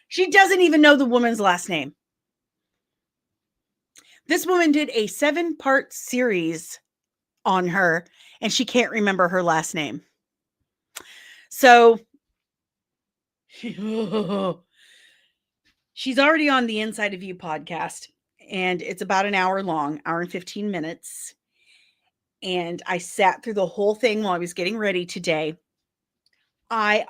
A: She doesn't even know the woman's last name. This woman did a 7-part series on her, and she can't remember her last name. So she's already on the Inside of You podcast, and it's about an hour long, hour and 15 minutes. And I sat through the whole thing while I was getting ready today. Me.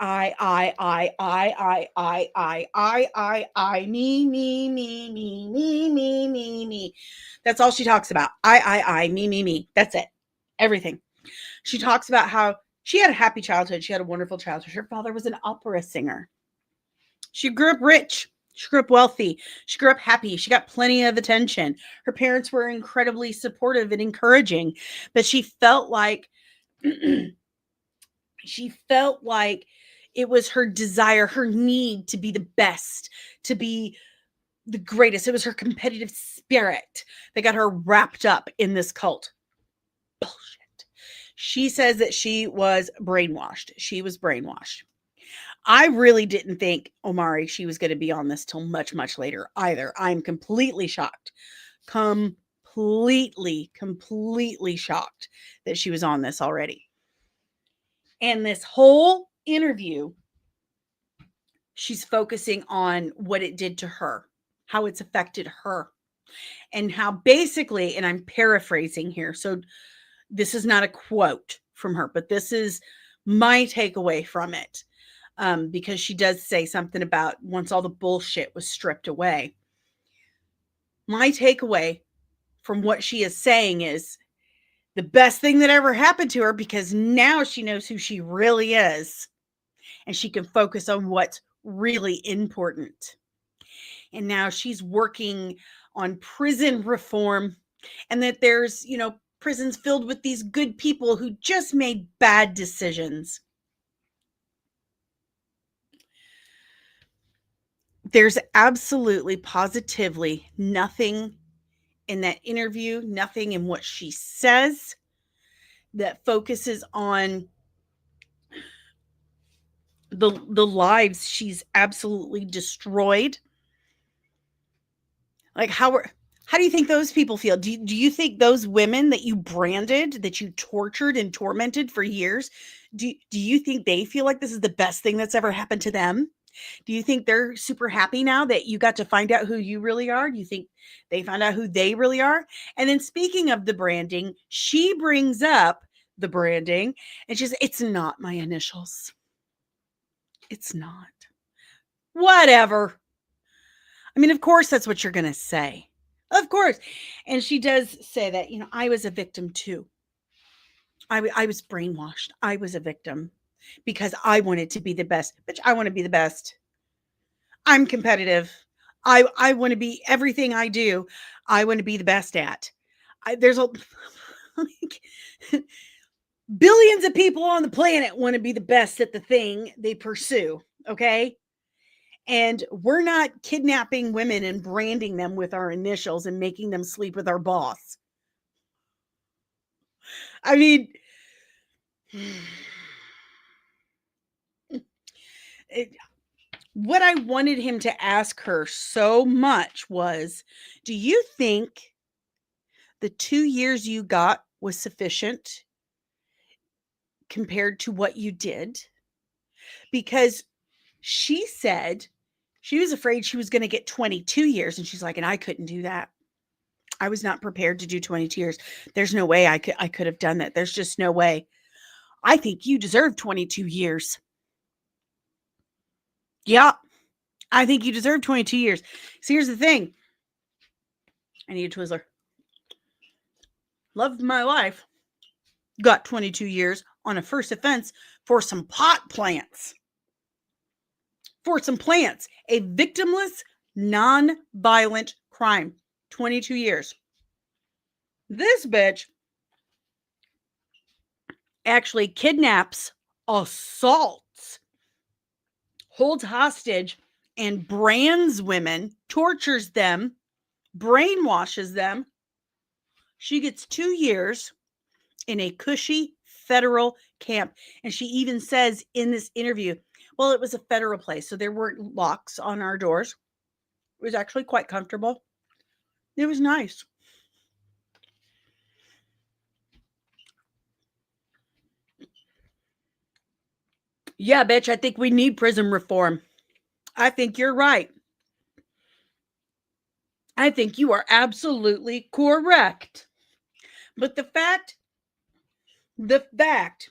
A: That's all she talks about. Me. That's it. Everything. She talks about how she had a happy childhood. She had a wonderful childhood. Her father was an opera singer. She grew up rich. She grew up wealthy. She grew up happy. She got plenty of attention. Her parents were incredibly supportive and encouraging, but she felt like it was her desire, her need to be the best, to be the greatest. It was her competitive spirit that got her wrapped up in this cult. Bullshit. She says that she was brainwashed. She was brainwashed. I really didn't think, Omari, she was going to be on this till much, much later either. I'm completely shocked. Completely shocked that she was on this already. And this whole interview, she's focusing on what it did to her, how it's affected her, and how basically, and I'm paraphrasing here, so this is not a quote from her, but this is my takeaway from it. Because she does say something about once all the bullshit was stripped away. My takeaway from what she is saying is the best thing that ever happened to her, because now she knows who she really is and she can focus on what's really important. And now she's working on prison reform, and that there's, prisons filled with these good people who just made bad decisions. There's absolutely, positively nothing in that interview, nothing in what she says that focuses on the lives she's absolutely destroyed. Like, how do you think those people feel? Do you think those women that you branded, that you tortured and tormented for years, do you think they feel like this is the best thing that's ever happened to them? Do you think they're super happy now that you got to find out who you really are? Do you think they found out who they really are? And then, speaking of the branding, she brings up the branding and she says, it's not my initials. It's not. Whatever. I mean, of course, that's what you're going to say. Of course. And she does say that, I was a victim too. I was brainwashed. I was a victim because I wanted to be the best. Bitch, I want to be the best. I'm competitive. I want to be everything I do. I want to be the best at. There's billions of people on the planet want to be the best at the thing they pursue. Okay. And we're not kidnapping women and branding them with our initials and making them sleep with our boss. I mean, what I wanted him to ask her so much was, do you think the 2 years you got was sufficient compared to what you did? Because she said she was afraid she was going to get 22 years. And she's like, and I couldn't do that. I was not prepared to do 22 years. There's no way I could have done that. There's just no way. I think you deserve 22 years. Yeah, I think you deserve 22 years. So here's the thing. I need a Twizzler. Love of my life. Got 22 years on a first offense for some pot plants. For some plants. A victimless, non-violent crime. 22 years. This bitch actually kidnaps, assaults, holds hostage, and brands women, tortures them, brainwashes them. She gets 2 years in a cushy federal camp. And she even says in this interview, well, it was a federal place, so there weren't locks on our doors. It was actually quite comfortable. It was nice. Yeah, bitch, I think we need prison reform. I think you're right. I think you are absolutely correct. But the fact the fact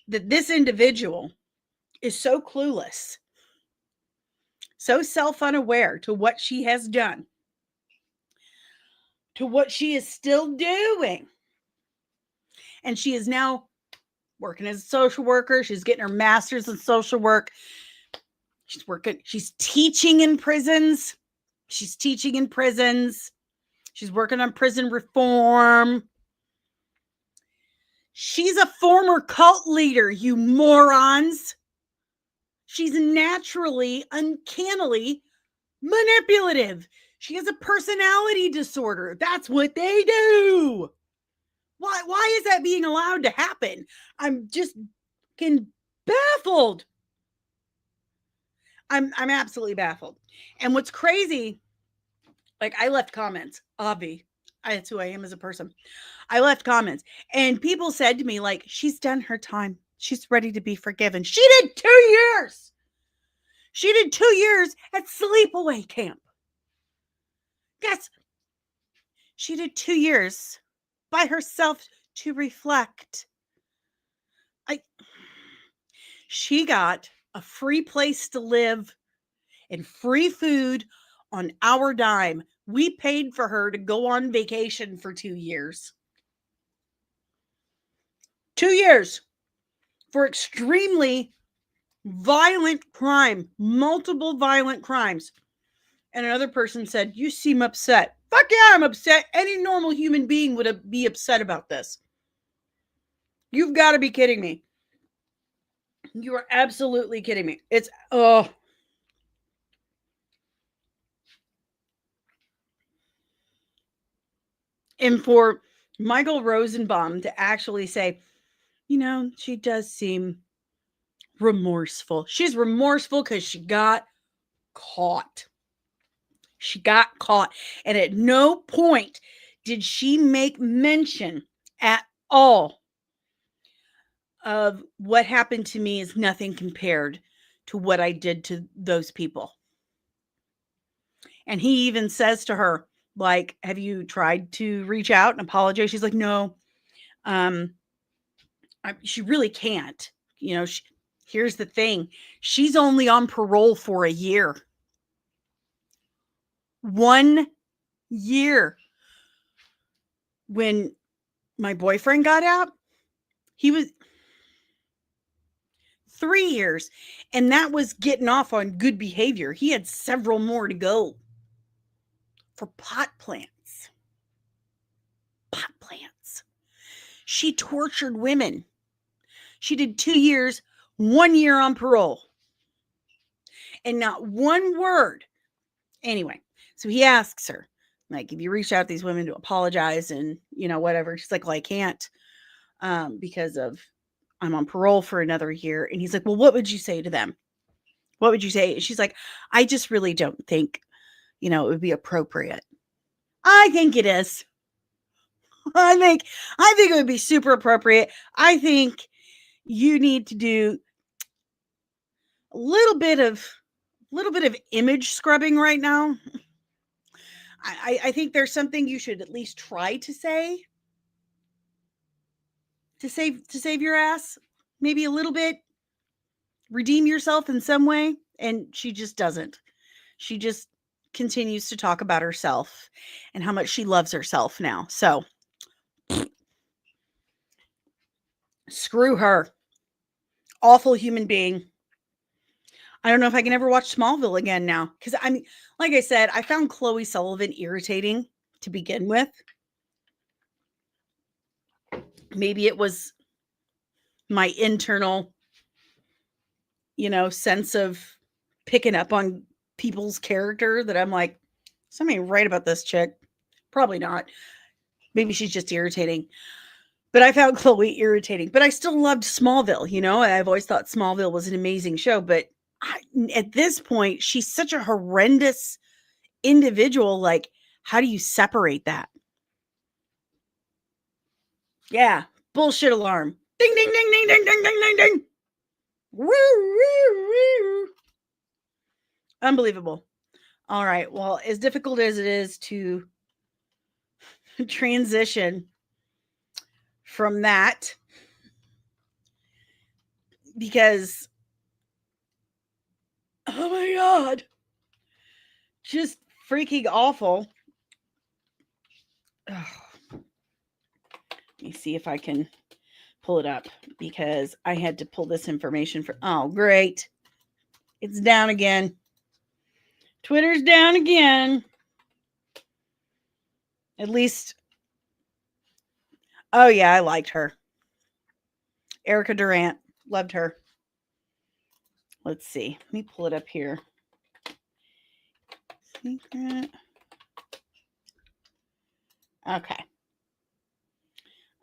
A: that this individual is so clueless, so self-unaware to what she has done, to what she is still doing. And she is now working as a social worker. She's getting her master's in social work. She's teaching in prisons. She's working on prison reform. She's a former cult leader, you morons. She's naturally, uncannily manipulative. She has a personality disorder. That's what they do. Why is that being allowed to happen? I'm just fucking baffled. I'm absolutely baffled. And what's crazy, like, I left comments. Avi, that's who I am as a person. I left comments, and people said to me, like, she's done her time. She's ready to be forgiven. She did 2 years. She did 2 years at sleepaway camp. Yes. She did 2 years by herself to reflect. She got a free place to live and free food on our dime. We paid for her to go on vacation for 2 years. 2 years for extremely violent crime, multiple violent crimes. And another person said, "You seem upset." Fuck yeah, I'm upset. Any normal human being would be upset about this. You've got to be kidding me. You are absolutely kidding me. It's, oh. And for Michael Rosenbaum to actually say, you know, she does seem remorseful. She's remorseful because she got caught. She got caught. And at no point did she make mention at all of what happened to me is nothing compared to what I did to those people. And he even says to her, like, have you tried to reach out and apologize? She's like, no, she really can't. You know, here's the thing. She's only on parole for a year. 1 year. When my boyfriend got out, he was 3 years, and that was getting off on good behavior. He had several more to go for pot plants. Pot plants. She tortured women. She did 2 years, 1 year on parole. And not one word. Anyway, so he asks her, like, if you reach out to these women to apologize and, you know, whatever. She's like, well, I can't because of I'm on parole for another year. And he's like, well, what would you say to them? What would you say? She's like, I just really don't think, you know, it would be appropriate. I think it is. I think it would be super appropriate. I think you need to do a little bit of image scrubbing right now. I think there's something you should at least try to say to save your ass. Maybe a little bit. Redeem yourself in some way. And she just doesn't. She just continues to talk about herself and how much she loves herself now. So screw her. Awful human being. I don't know if I can ever watch Smallville again now. Because, I mean, like I said, I found Chloe Sullivan irritating to begin with. Maybe it was my internal, you know, sense of picking up on people's character that I'm like, something right about this chick. Probably not. Maybe she's just irritating. But I found Chloe irritating. But I still loved Smallville, you know. I've always thought Smallville was an amazing show. But at this point, she's such a horrendous individual. Like, how do you separate that? Yeah. Bullshit alarm. Ding, ding, ding, ding, ding, ding, ding, ding, ding. Woo, woo, woo. Unbelievable. All right. Well, as difficult as it is to transition from that because, oh my God, just freaking awful. Ugh. Let me see if I can pull it up because I had to pull this information for. Oh, great. It's down again. Twitter's down again. At least. Oh, yeah, I liked her. Erica Durant. Loved her. Let's see. Let me pull it up here. Secret. Okay.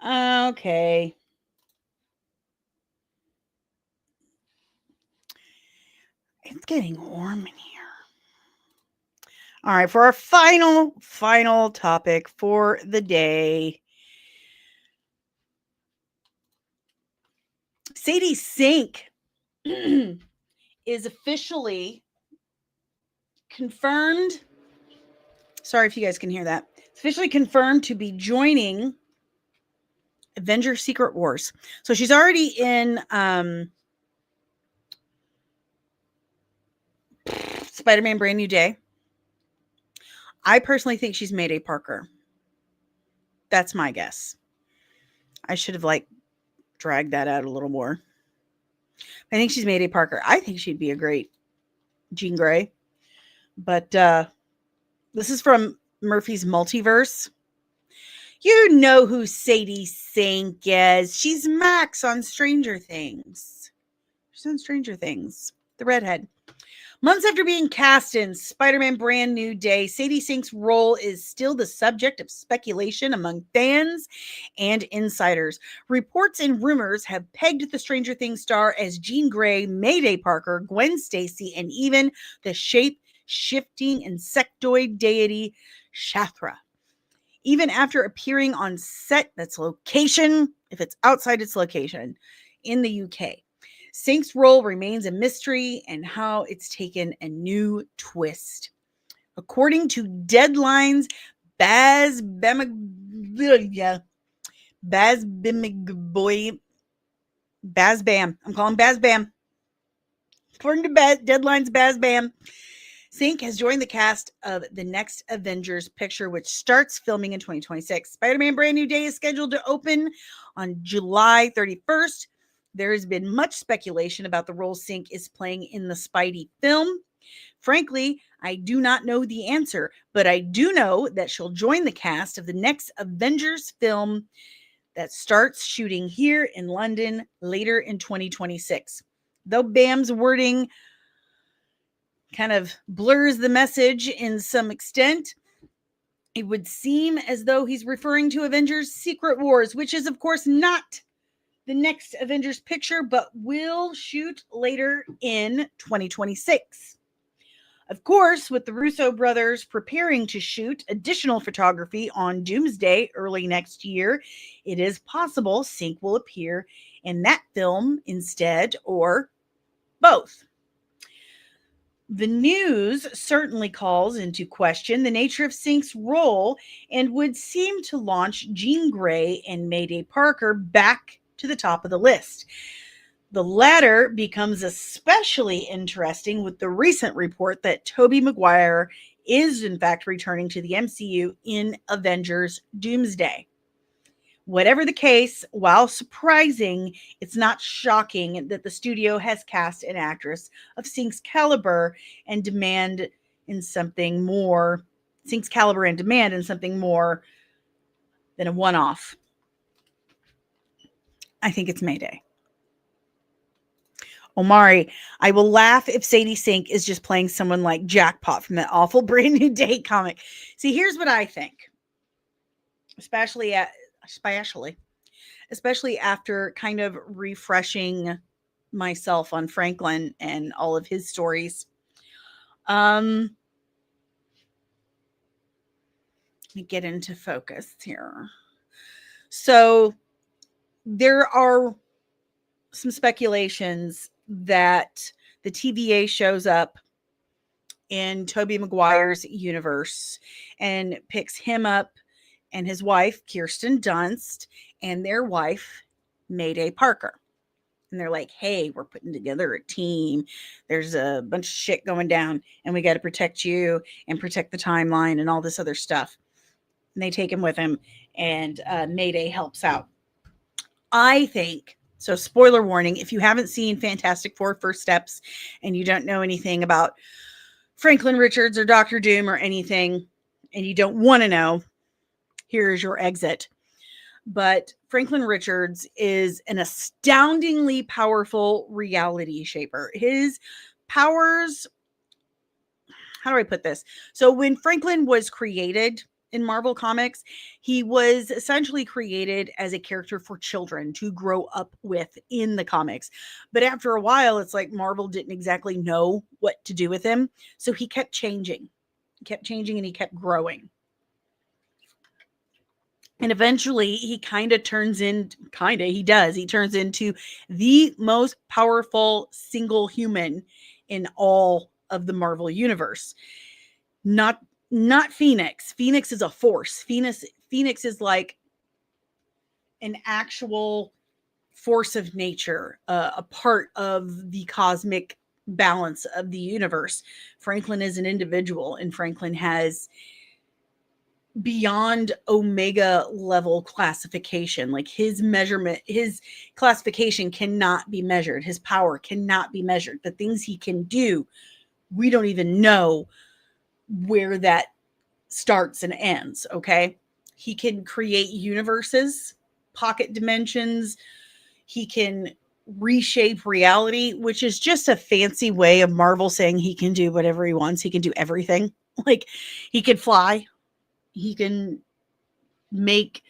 A: Okay. It's getting warm in here. All right, for our final topic for the day. Sadie Sink is officially confirmed. Sorry if you guys can hear that. It's officially confirmed to be joining Avengers Secret Wars. So she's already in Spider-Man Brand New Day. I personally think she's Mayday Parker. That's my guess. I should have dragged that out a little more. I think she's Mayday Parker. I think she'd be a great Jean Grey. But this is from Murphy's Multiverse. You know who Sadie Sink is. She's Max on Stranger Things. She's on Stranger Things. The redhead. Months after being cast in Spider-Man Brand New Day, Sadie Sink's role is still the subject of speculation among fans and insiders. Reports and rumors have pegged the Stranger Things star as Jean Grey, Mayday Parker, Gwen Stacy, and even the shape-shifting insectoid deity Shathra. Even after appearing on set, that's location, if it's outside its location, in the UK. Sink's role remains a mystery and how it's taken a new twist. According to Deadline's Baz Bamigboy, Baz Bam. I'm calling Baz Bam. According to Deadline's Baz Bam, Sink has joined the cast of the next Avengers picture, which starts filming in 2026. Spider-Man Brand New Day is scheduled to open on July 31st. There has been much speculation about the role Sink is playing in the Spidey film. Frankly, I do not know the answer, but I do know that she'll join the cast of the next Avengers film that starts shooting here in London later in 2026. Though Bam's wording kind of blurs the message in some extent, it would seem as though he's referring to Avengers Secret Wars, which is, of course, not the next Avengers picture, but will shoot later in 2026. Of course, with the Russo brothers preparing to shoot additional photography on Doomsday early next year, it is possible Sink will appear in that film instead, or both. The news certainly calls into question the nature of Sink's role and would seem to launch Jean Grey and Mayday Parker back to the top of the list. The latter becomes especially interesting with the recent report that Tobey Maguire is in fact returning to the MCU in Avengers Doomsday. Whatever the case, while surprising, it's not shocking that the studio has cast an actress of Sink's caliber and demand in something more. Sink's caliber and demand in something more than a one-off. I think it's Mayday. Omari, I will laugh if Sadie Sink is just playing someone like Jackpot from that awful Brand New Day comic. See, here's what I think, especially after kind of refreshing myself on Franklin and all of his stories. Let me get into focus here. So there are some speculations that the TVA shows up in Tobey Maguire's universe and picks him up and his wife, Kirsten Dunst, and their wife, Mayday Parker. And they're like, hey, we're putting together a team. There's a bunch of shit going down, and we got to protect you and protect the timeline and all this other stuff. And they take him with him, and Mayday helps out. I think so. Spoiler warning: if you haven't seen Fantastic Four: First Steps and you don't know anything about Franklin Richards or Doctor Doom or anything, and you don't want to know, here's your exit. But Franklin Richards is an astoundingly powerful reality shaper. His powers, how do I put this? So when Franklin was created in Marvel Comics, he was essentially created as a character for children to grow up with in the comics. But after a while, it's like Marvel didn't exactly know what to do with him. So he kept changing. He kept changing and he kept growing. And eventually he he turns into the most powerful single human in all of the Marvel universe. Not Phoenix. Phoenix is a force. Phoenix is like an actual force of nature, a part of the cosmic balance of the universe. Franklin is an individual, and Franklin has beyond omega level classification. Like his classification cannot be measured. His power cannot be measured. The things he can do, we don't even know where that starts and ends. Okay. He can create universes, pocket dimensions. He can reshape reality, which is just a fancy way of Marvel saying he can do whatever he wants. He can do everything. Like he can fly. He can make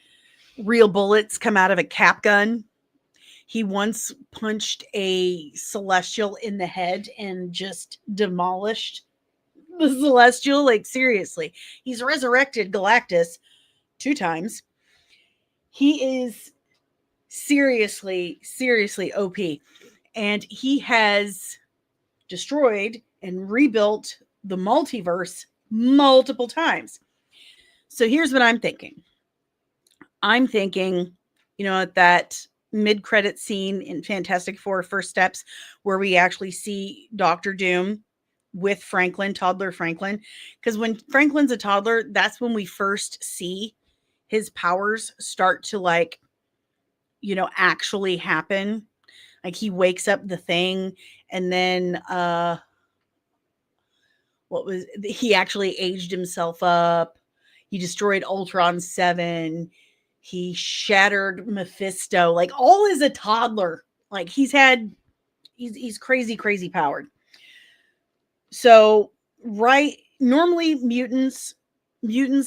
A: real bullets come out of a cap gun. He once punched a celestial in the head and just demolished the celestial. Like, seriously. He's resurrected Galactus 2 times. He is seriously OP. And he has destroyed and rebuilt the multiverse multiple times. So here's what I'm thinking. I'm thinking, that mid-credit scene in Fantastic Four: First Steps, where we actually see Doctor Doom with Franklin, toddler Franklin. Because when Franklin's a toddler, that's when we first see his powers start to actually happen. Like he wakes up the thing, and then he actually aged himself up. He destroyed Ultron 7. He shattered Mephisto, like all as a toddler. Like he's crazy powered. So, normally mutants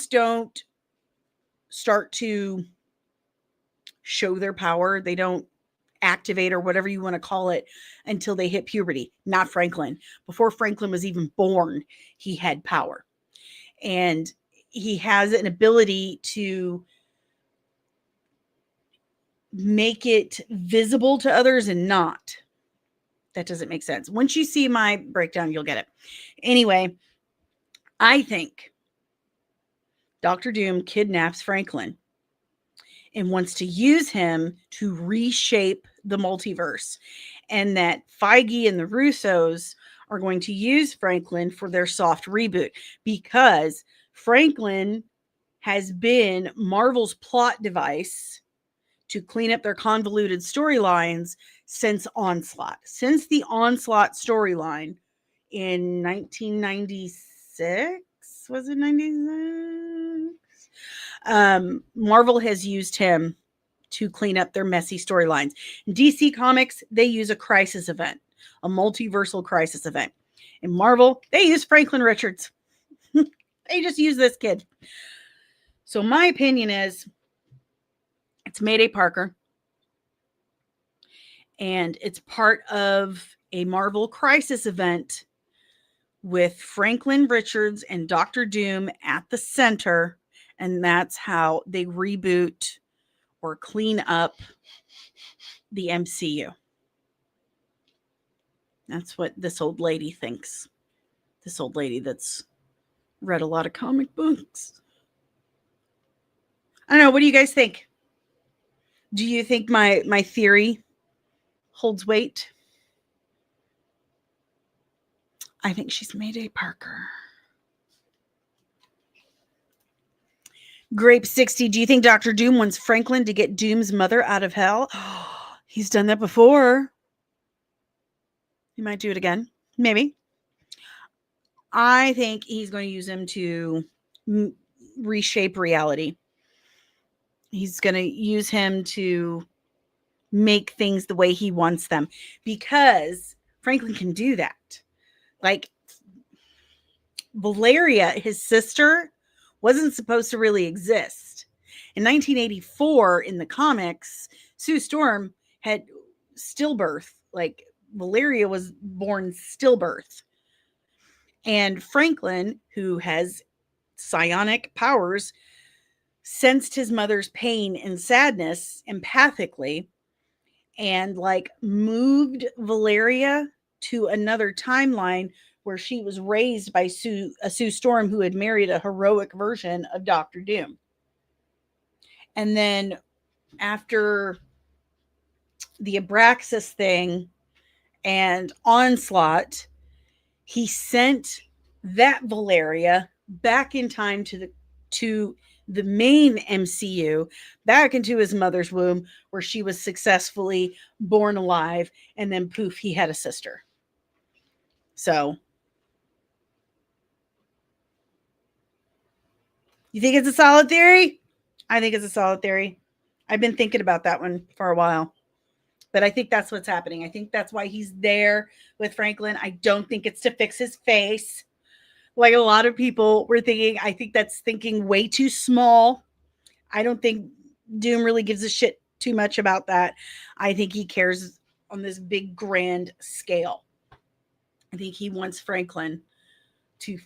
A: don't start to show their power. They don't activate or whatever you want to call it until they hit puberty. Not Franklin. Before Franklin was even born, he had power. And he has an ability to make it visible to others and not. That doesn't make sense. Once you see my breakdown, you'll get it. Anyway, I think Dr. Doom kidnaps Franklin and wants to use him to reshape the multiverse, and that Feige and the Russos are going to use Franklin for their soft reboot, because Franklin has been Marvel's plot device to clean up their convoluted storylines since Onslaught. Since the Onslaught storyline in 1996, was it 96? Marvel has used him to clean up their messy storylines. In DC Comics, they use a crisis event, a multiversal crisis event. In Marvel, they use Franklin Richards. They just use this kid. So my opinion is it's Mayday Parker, and it's part of a Marvel crisis event with Franklin Richards and Dr. Doom at the center, and that's how they reboot or clean up the MCU. That's what this old lady thinks. This old lady that's read a lot of comic books. I don't know. What do you guys think? Do you think my theory holds weight. I think she's Mayday Parker. Grape 60. Do you think Dr. Doom wants Franklin to get Doom's mother out of hell? He's done that before. He might do it again. Maybe. I think he's going to use him to reshape reality. He's going to use him to make things the way he wants them, because Franklin can do that. Like, Valeria, his sister, wasn't supposed to really exist. In 1984, in the comics, Sue Storm had stillbirth. Like, Valeria was born stillbirth. And Franklin, who has psionic powers, sensed his mother's pain and sadness empathically and like moved Valeria to another timeline where she was raised by Sue Storm, who had married a heroic version of Dr. Doom. And then after the Abraxas thing and Onslaught, he sent that Valeria back in time to the main MCU, back into his mother's womb, where she was successfully born alive, and then poof, he had a sister. So, you think it's a solid theory? I think it's a solid theory. I've been thinking about that one for a while. But I think that's what's happening. I think that's why he's there with Franklin. I don't think it's to fix his face, like a lot of people were thinking. I think that's thinking way too small. I don't think Doom really gives a shit too much about that. I think he cares on this big grand scale. I think he wants Franklin to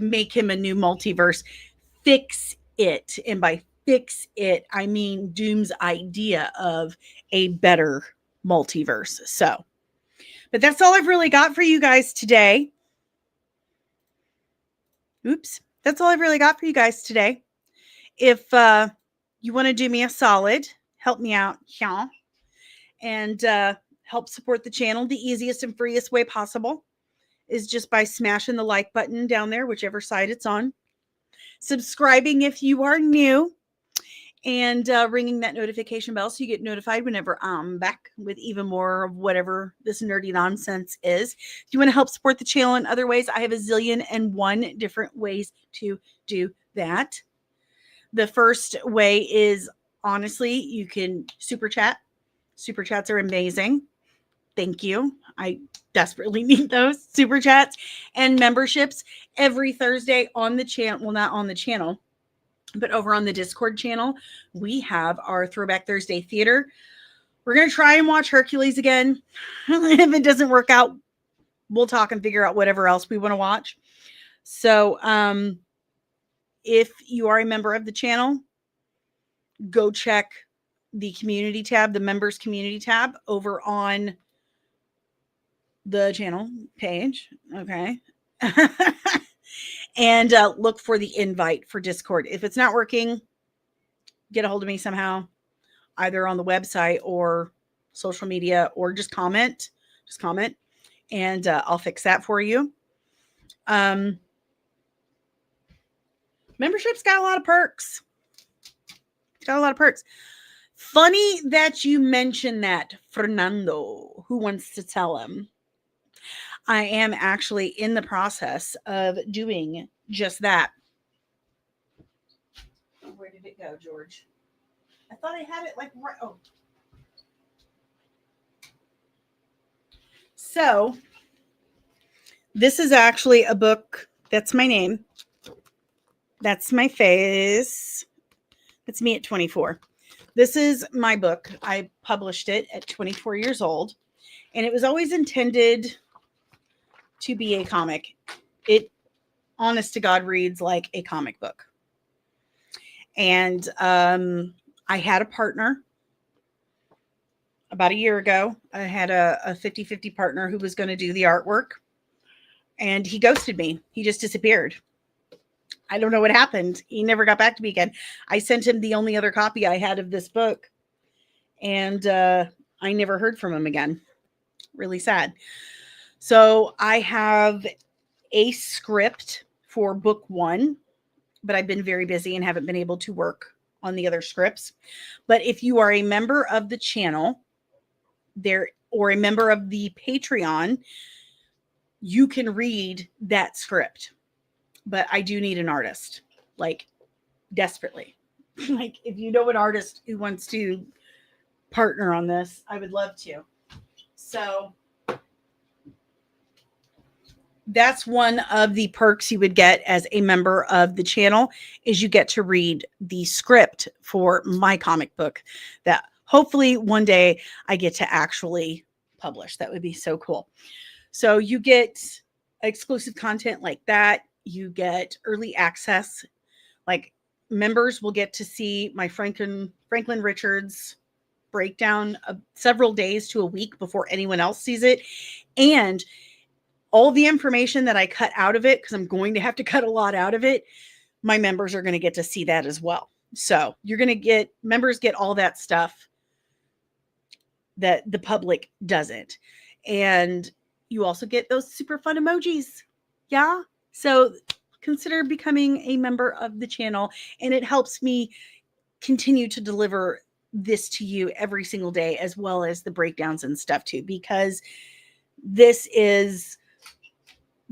A: make him a new multiverse. Fix it. And by fix it, I mean Doom's idea of a better multiverse. So, but that's all I've really got for you guys today. Oops. That's all I've really got for you guys today. If you want to do me a solid, help me out, yeah, and help support the channel, the easiest and freest way possible is just by smashing the like button down there, whichever side it's on. Subscribing if you are new, and ringing that notification bell so you get notified whenever I'm back with even more of whatever this nerdy nonsense is. If you want to help support the channel in other ways, I have a zillion and one different ways to do that. The first way is, honestly, you can super chat. Super chats are amazing. Thank you. I desperately need those super chats and memberships every Thursday on the channel. Well, not on the channel, but over on the Discord channel, we have our Throwback Thursday theater. We're going to try and watch Hercules again. If it doesn't work out, we'll talk and figure out whatever else we want to watch. So, if you are a member of the channel, go check the community tab, the members community tab over on the channel page. Okay. And look for the invite for Discord. If it's not working, get a hold of me somehow, either on the website or social media, or just comment. And I'll fix that for you. Membership's got a lot of perks. Funny that you mentioned that, Fernando. Who wants to tell him? I am actually in the process of doing just that. Where did it go, George? I thought I had it like right. Oh. So, this is actually a book. That's my name. That's my face. That's me at 24. This is my book. I published it at 24 years old, and it was always intended to be a comic. It, honest to God, reads like a comic book. And I had a partner about a year ago. I had a 50-50 partner who was going to do the artwork, and he ghosted me. He just disappeared. I don't know what happened. He never got back to me again. I sent him the only other copy I had of this book, and I never heard from him again. Really sad. So I have a script for book 1, but I've been very busy and haven't been able to work on the other scripts. But if you are a member of the channel there or a member of the Patreon, you can read that script. But I do need an artist, like desperately. Like if you know an artist who wants to partner on this, I would love to. So that's one of the perks you would get as a member of the channel is you get to read the script for my comic book that hopefully one day I get to actually publish. That would be so cool. So you get exclusive content like that. You get early access. Like members will get to see my Franklin Richards breakdown several days to a week before anyone else sees it. And all the information that I cut out of it, because I'm going to have to cut a lot out of it, my members are going to get to see that as well. So you're going to get, members get all that stuff that the public doesn't. And you also get those super fun emojis. Yeah. So consider becoming a member of the channel, and it helps me continue to deliver this to you every single day, as well as the breakdowns and stuff too, because this is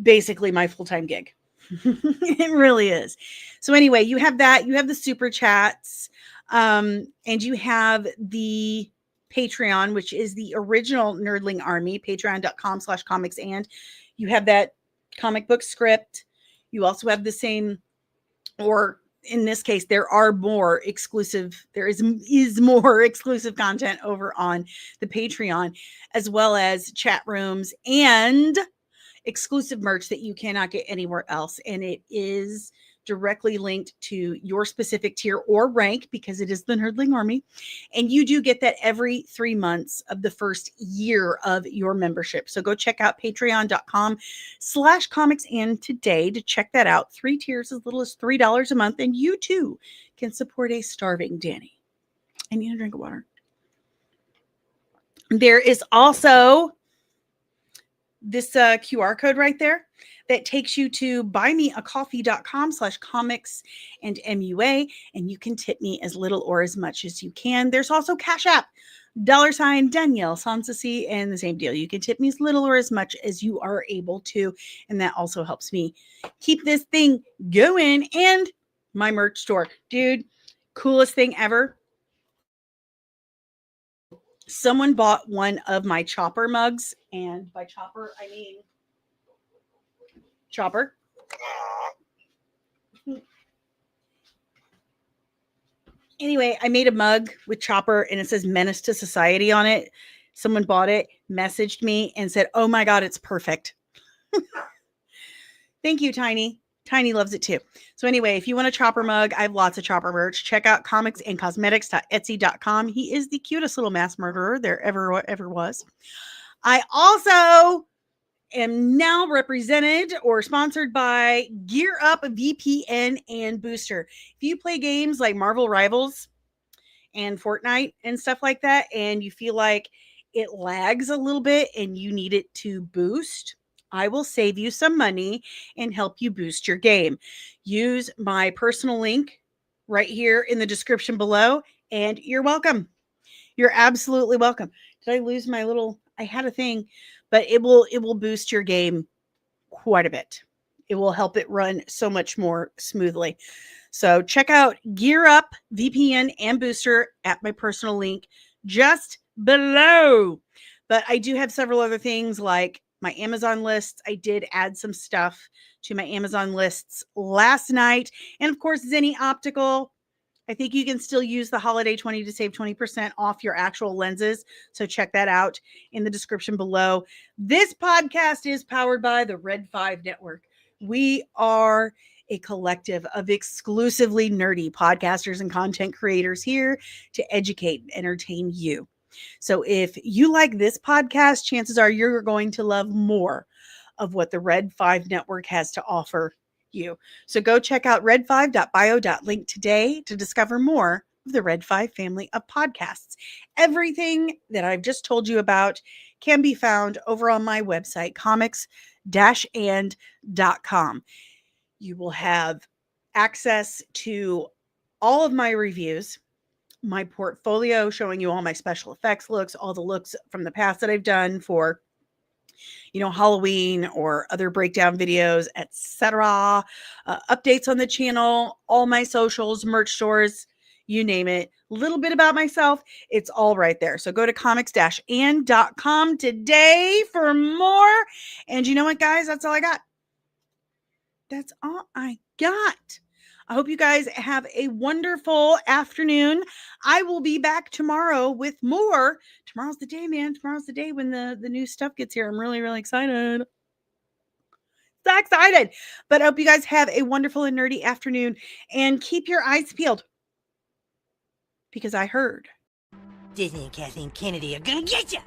A: basically my full-time gig. It really is. So anyway, you have that, you have the super chats, and you have the Patreon, which is the original Nerdling Army, patreon.com/comics. And you have that comic book script. You also have the same, or in this case, there is more exclusive content over on the Patreon, as well as chat rooms and exclusive merch that you cannot get anywhere else. And it is directly linked to your specific tier or rank, because it is the Nerdling Army. And you do get that every 3 months of the first year of your membership. So go check out patreon.com/comics and today to check that out. 3 tiers as little as $3 a month. And you too can support a starving Danny. I need a drink of water. There is also this QR code right there that takes you to buymeacoffee.com/comics and MUA, and you can tip me as little or as much as you can. There's also Cash App, $ DanielleSoncasie, and the same deal. You can tip me as little or as much as you are able to, and that also helps me keep this thing going. And my merch store, dude, coolest thing ever. Someone bought one of my Chopper mugs, and by Chopper, I mean Chopper. Anyway, I made a mug with Chopper, and it says Menace to Society on it. Someone bought it, messaged me, and said, oh my God, it's perfect. Thank you, Tiny. Tiny loves it too. So anyway, if you want a Chopper mug, I have lots of Chopper merch. Check out comicsandcosmetics.etsy.com. He is the cutest little mass murderer there ever was. I also am now represented or sponsored by Gear Up VPN and Booster. If you play games like Marvel Rivals and Fortnite and stuff like that, and you feel like it lags a little bit and you need it to boost, I will save you some money and help you boost your game. Use my personal link right here in the description below, and you're welcome. You're absolutely welcome. Did I lose my little, I had a thing, but it will boost your game quite a bit. It will help it run so much more smoothly. So check out Gear Up VPN and Booster at my personal link just below. But I do have several other things like my Amazon lists. I did add some stuff to my Amazon lists last night. And of course, Zenny Optical. I think you can still use the holiday 20 to save 20% off your actual lenses. So check that out in the description below. This podcast is powered by the Red 5 Network. We are a collective of exclusively nerdy podcasters and content creators here to educate and entertain you. So if you like this podcast, chances are you're going to love more of what the Red 5 Network has to offer you. So go check out red5.bio.link today to discover more of the Red 5 family of podcasts. Everything that I've just told you about can be found over on my website, comics-and.com. You will have access to all of my reviews, my portfolio showing you all my special effects looks, all the looks from the past that I've done for, Halloween or other breakdown videos, etc. Updates on the channel, all my socials, merch stores, you name it. A little bit about myself, it's all right there. So go to comics-and.com today for more. And you know what, guys? That's all I got. That's all I got. I hope you guys have a wonderful afternoon. I will be back tomorrow with more. Tomorrow's the day, man. Tomorrow's the day when the new stuff gets here. I'm really, really excited. So excited. But I hope you guys have a wonderful and nerdy afternoon. And keep your eyes peeled. Because I heard
B: Disney and Kathleen Kennedy are gonna get you!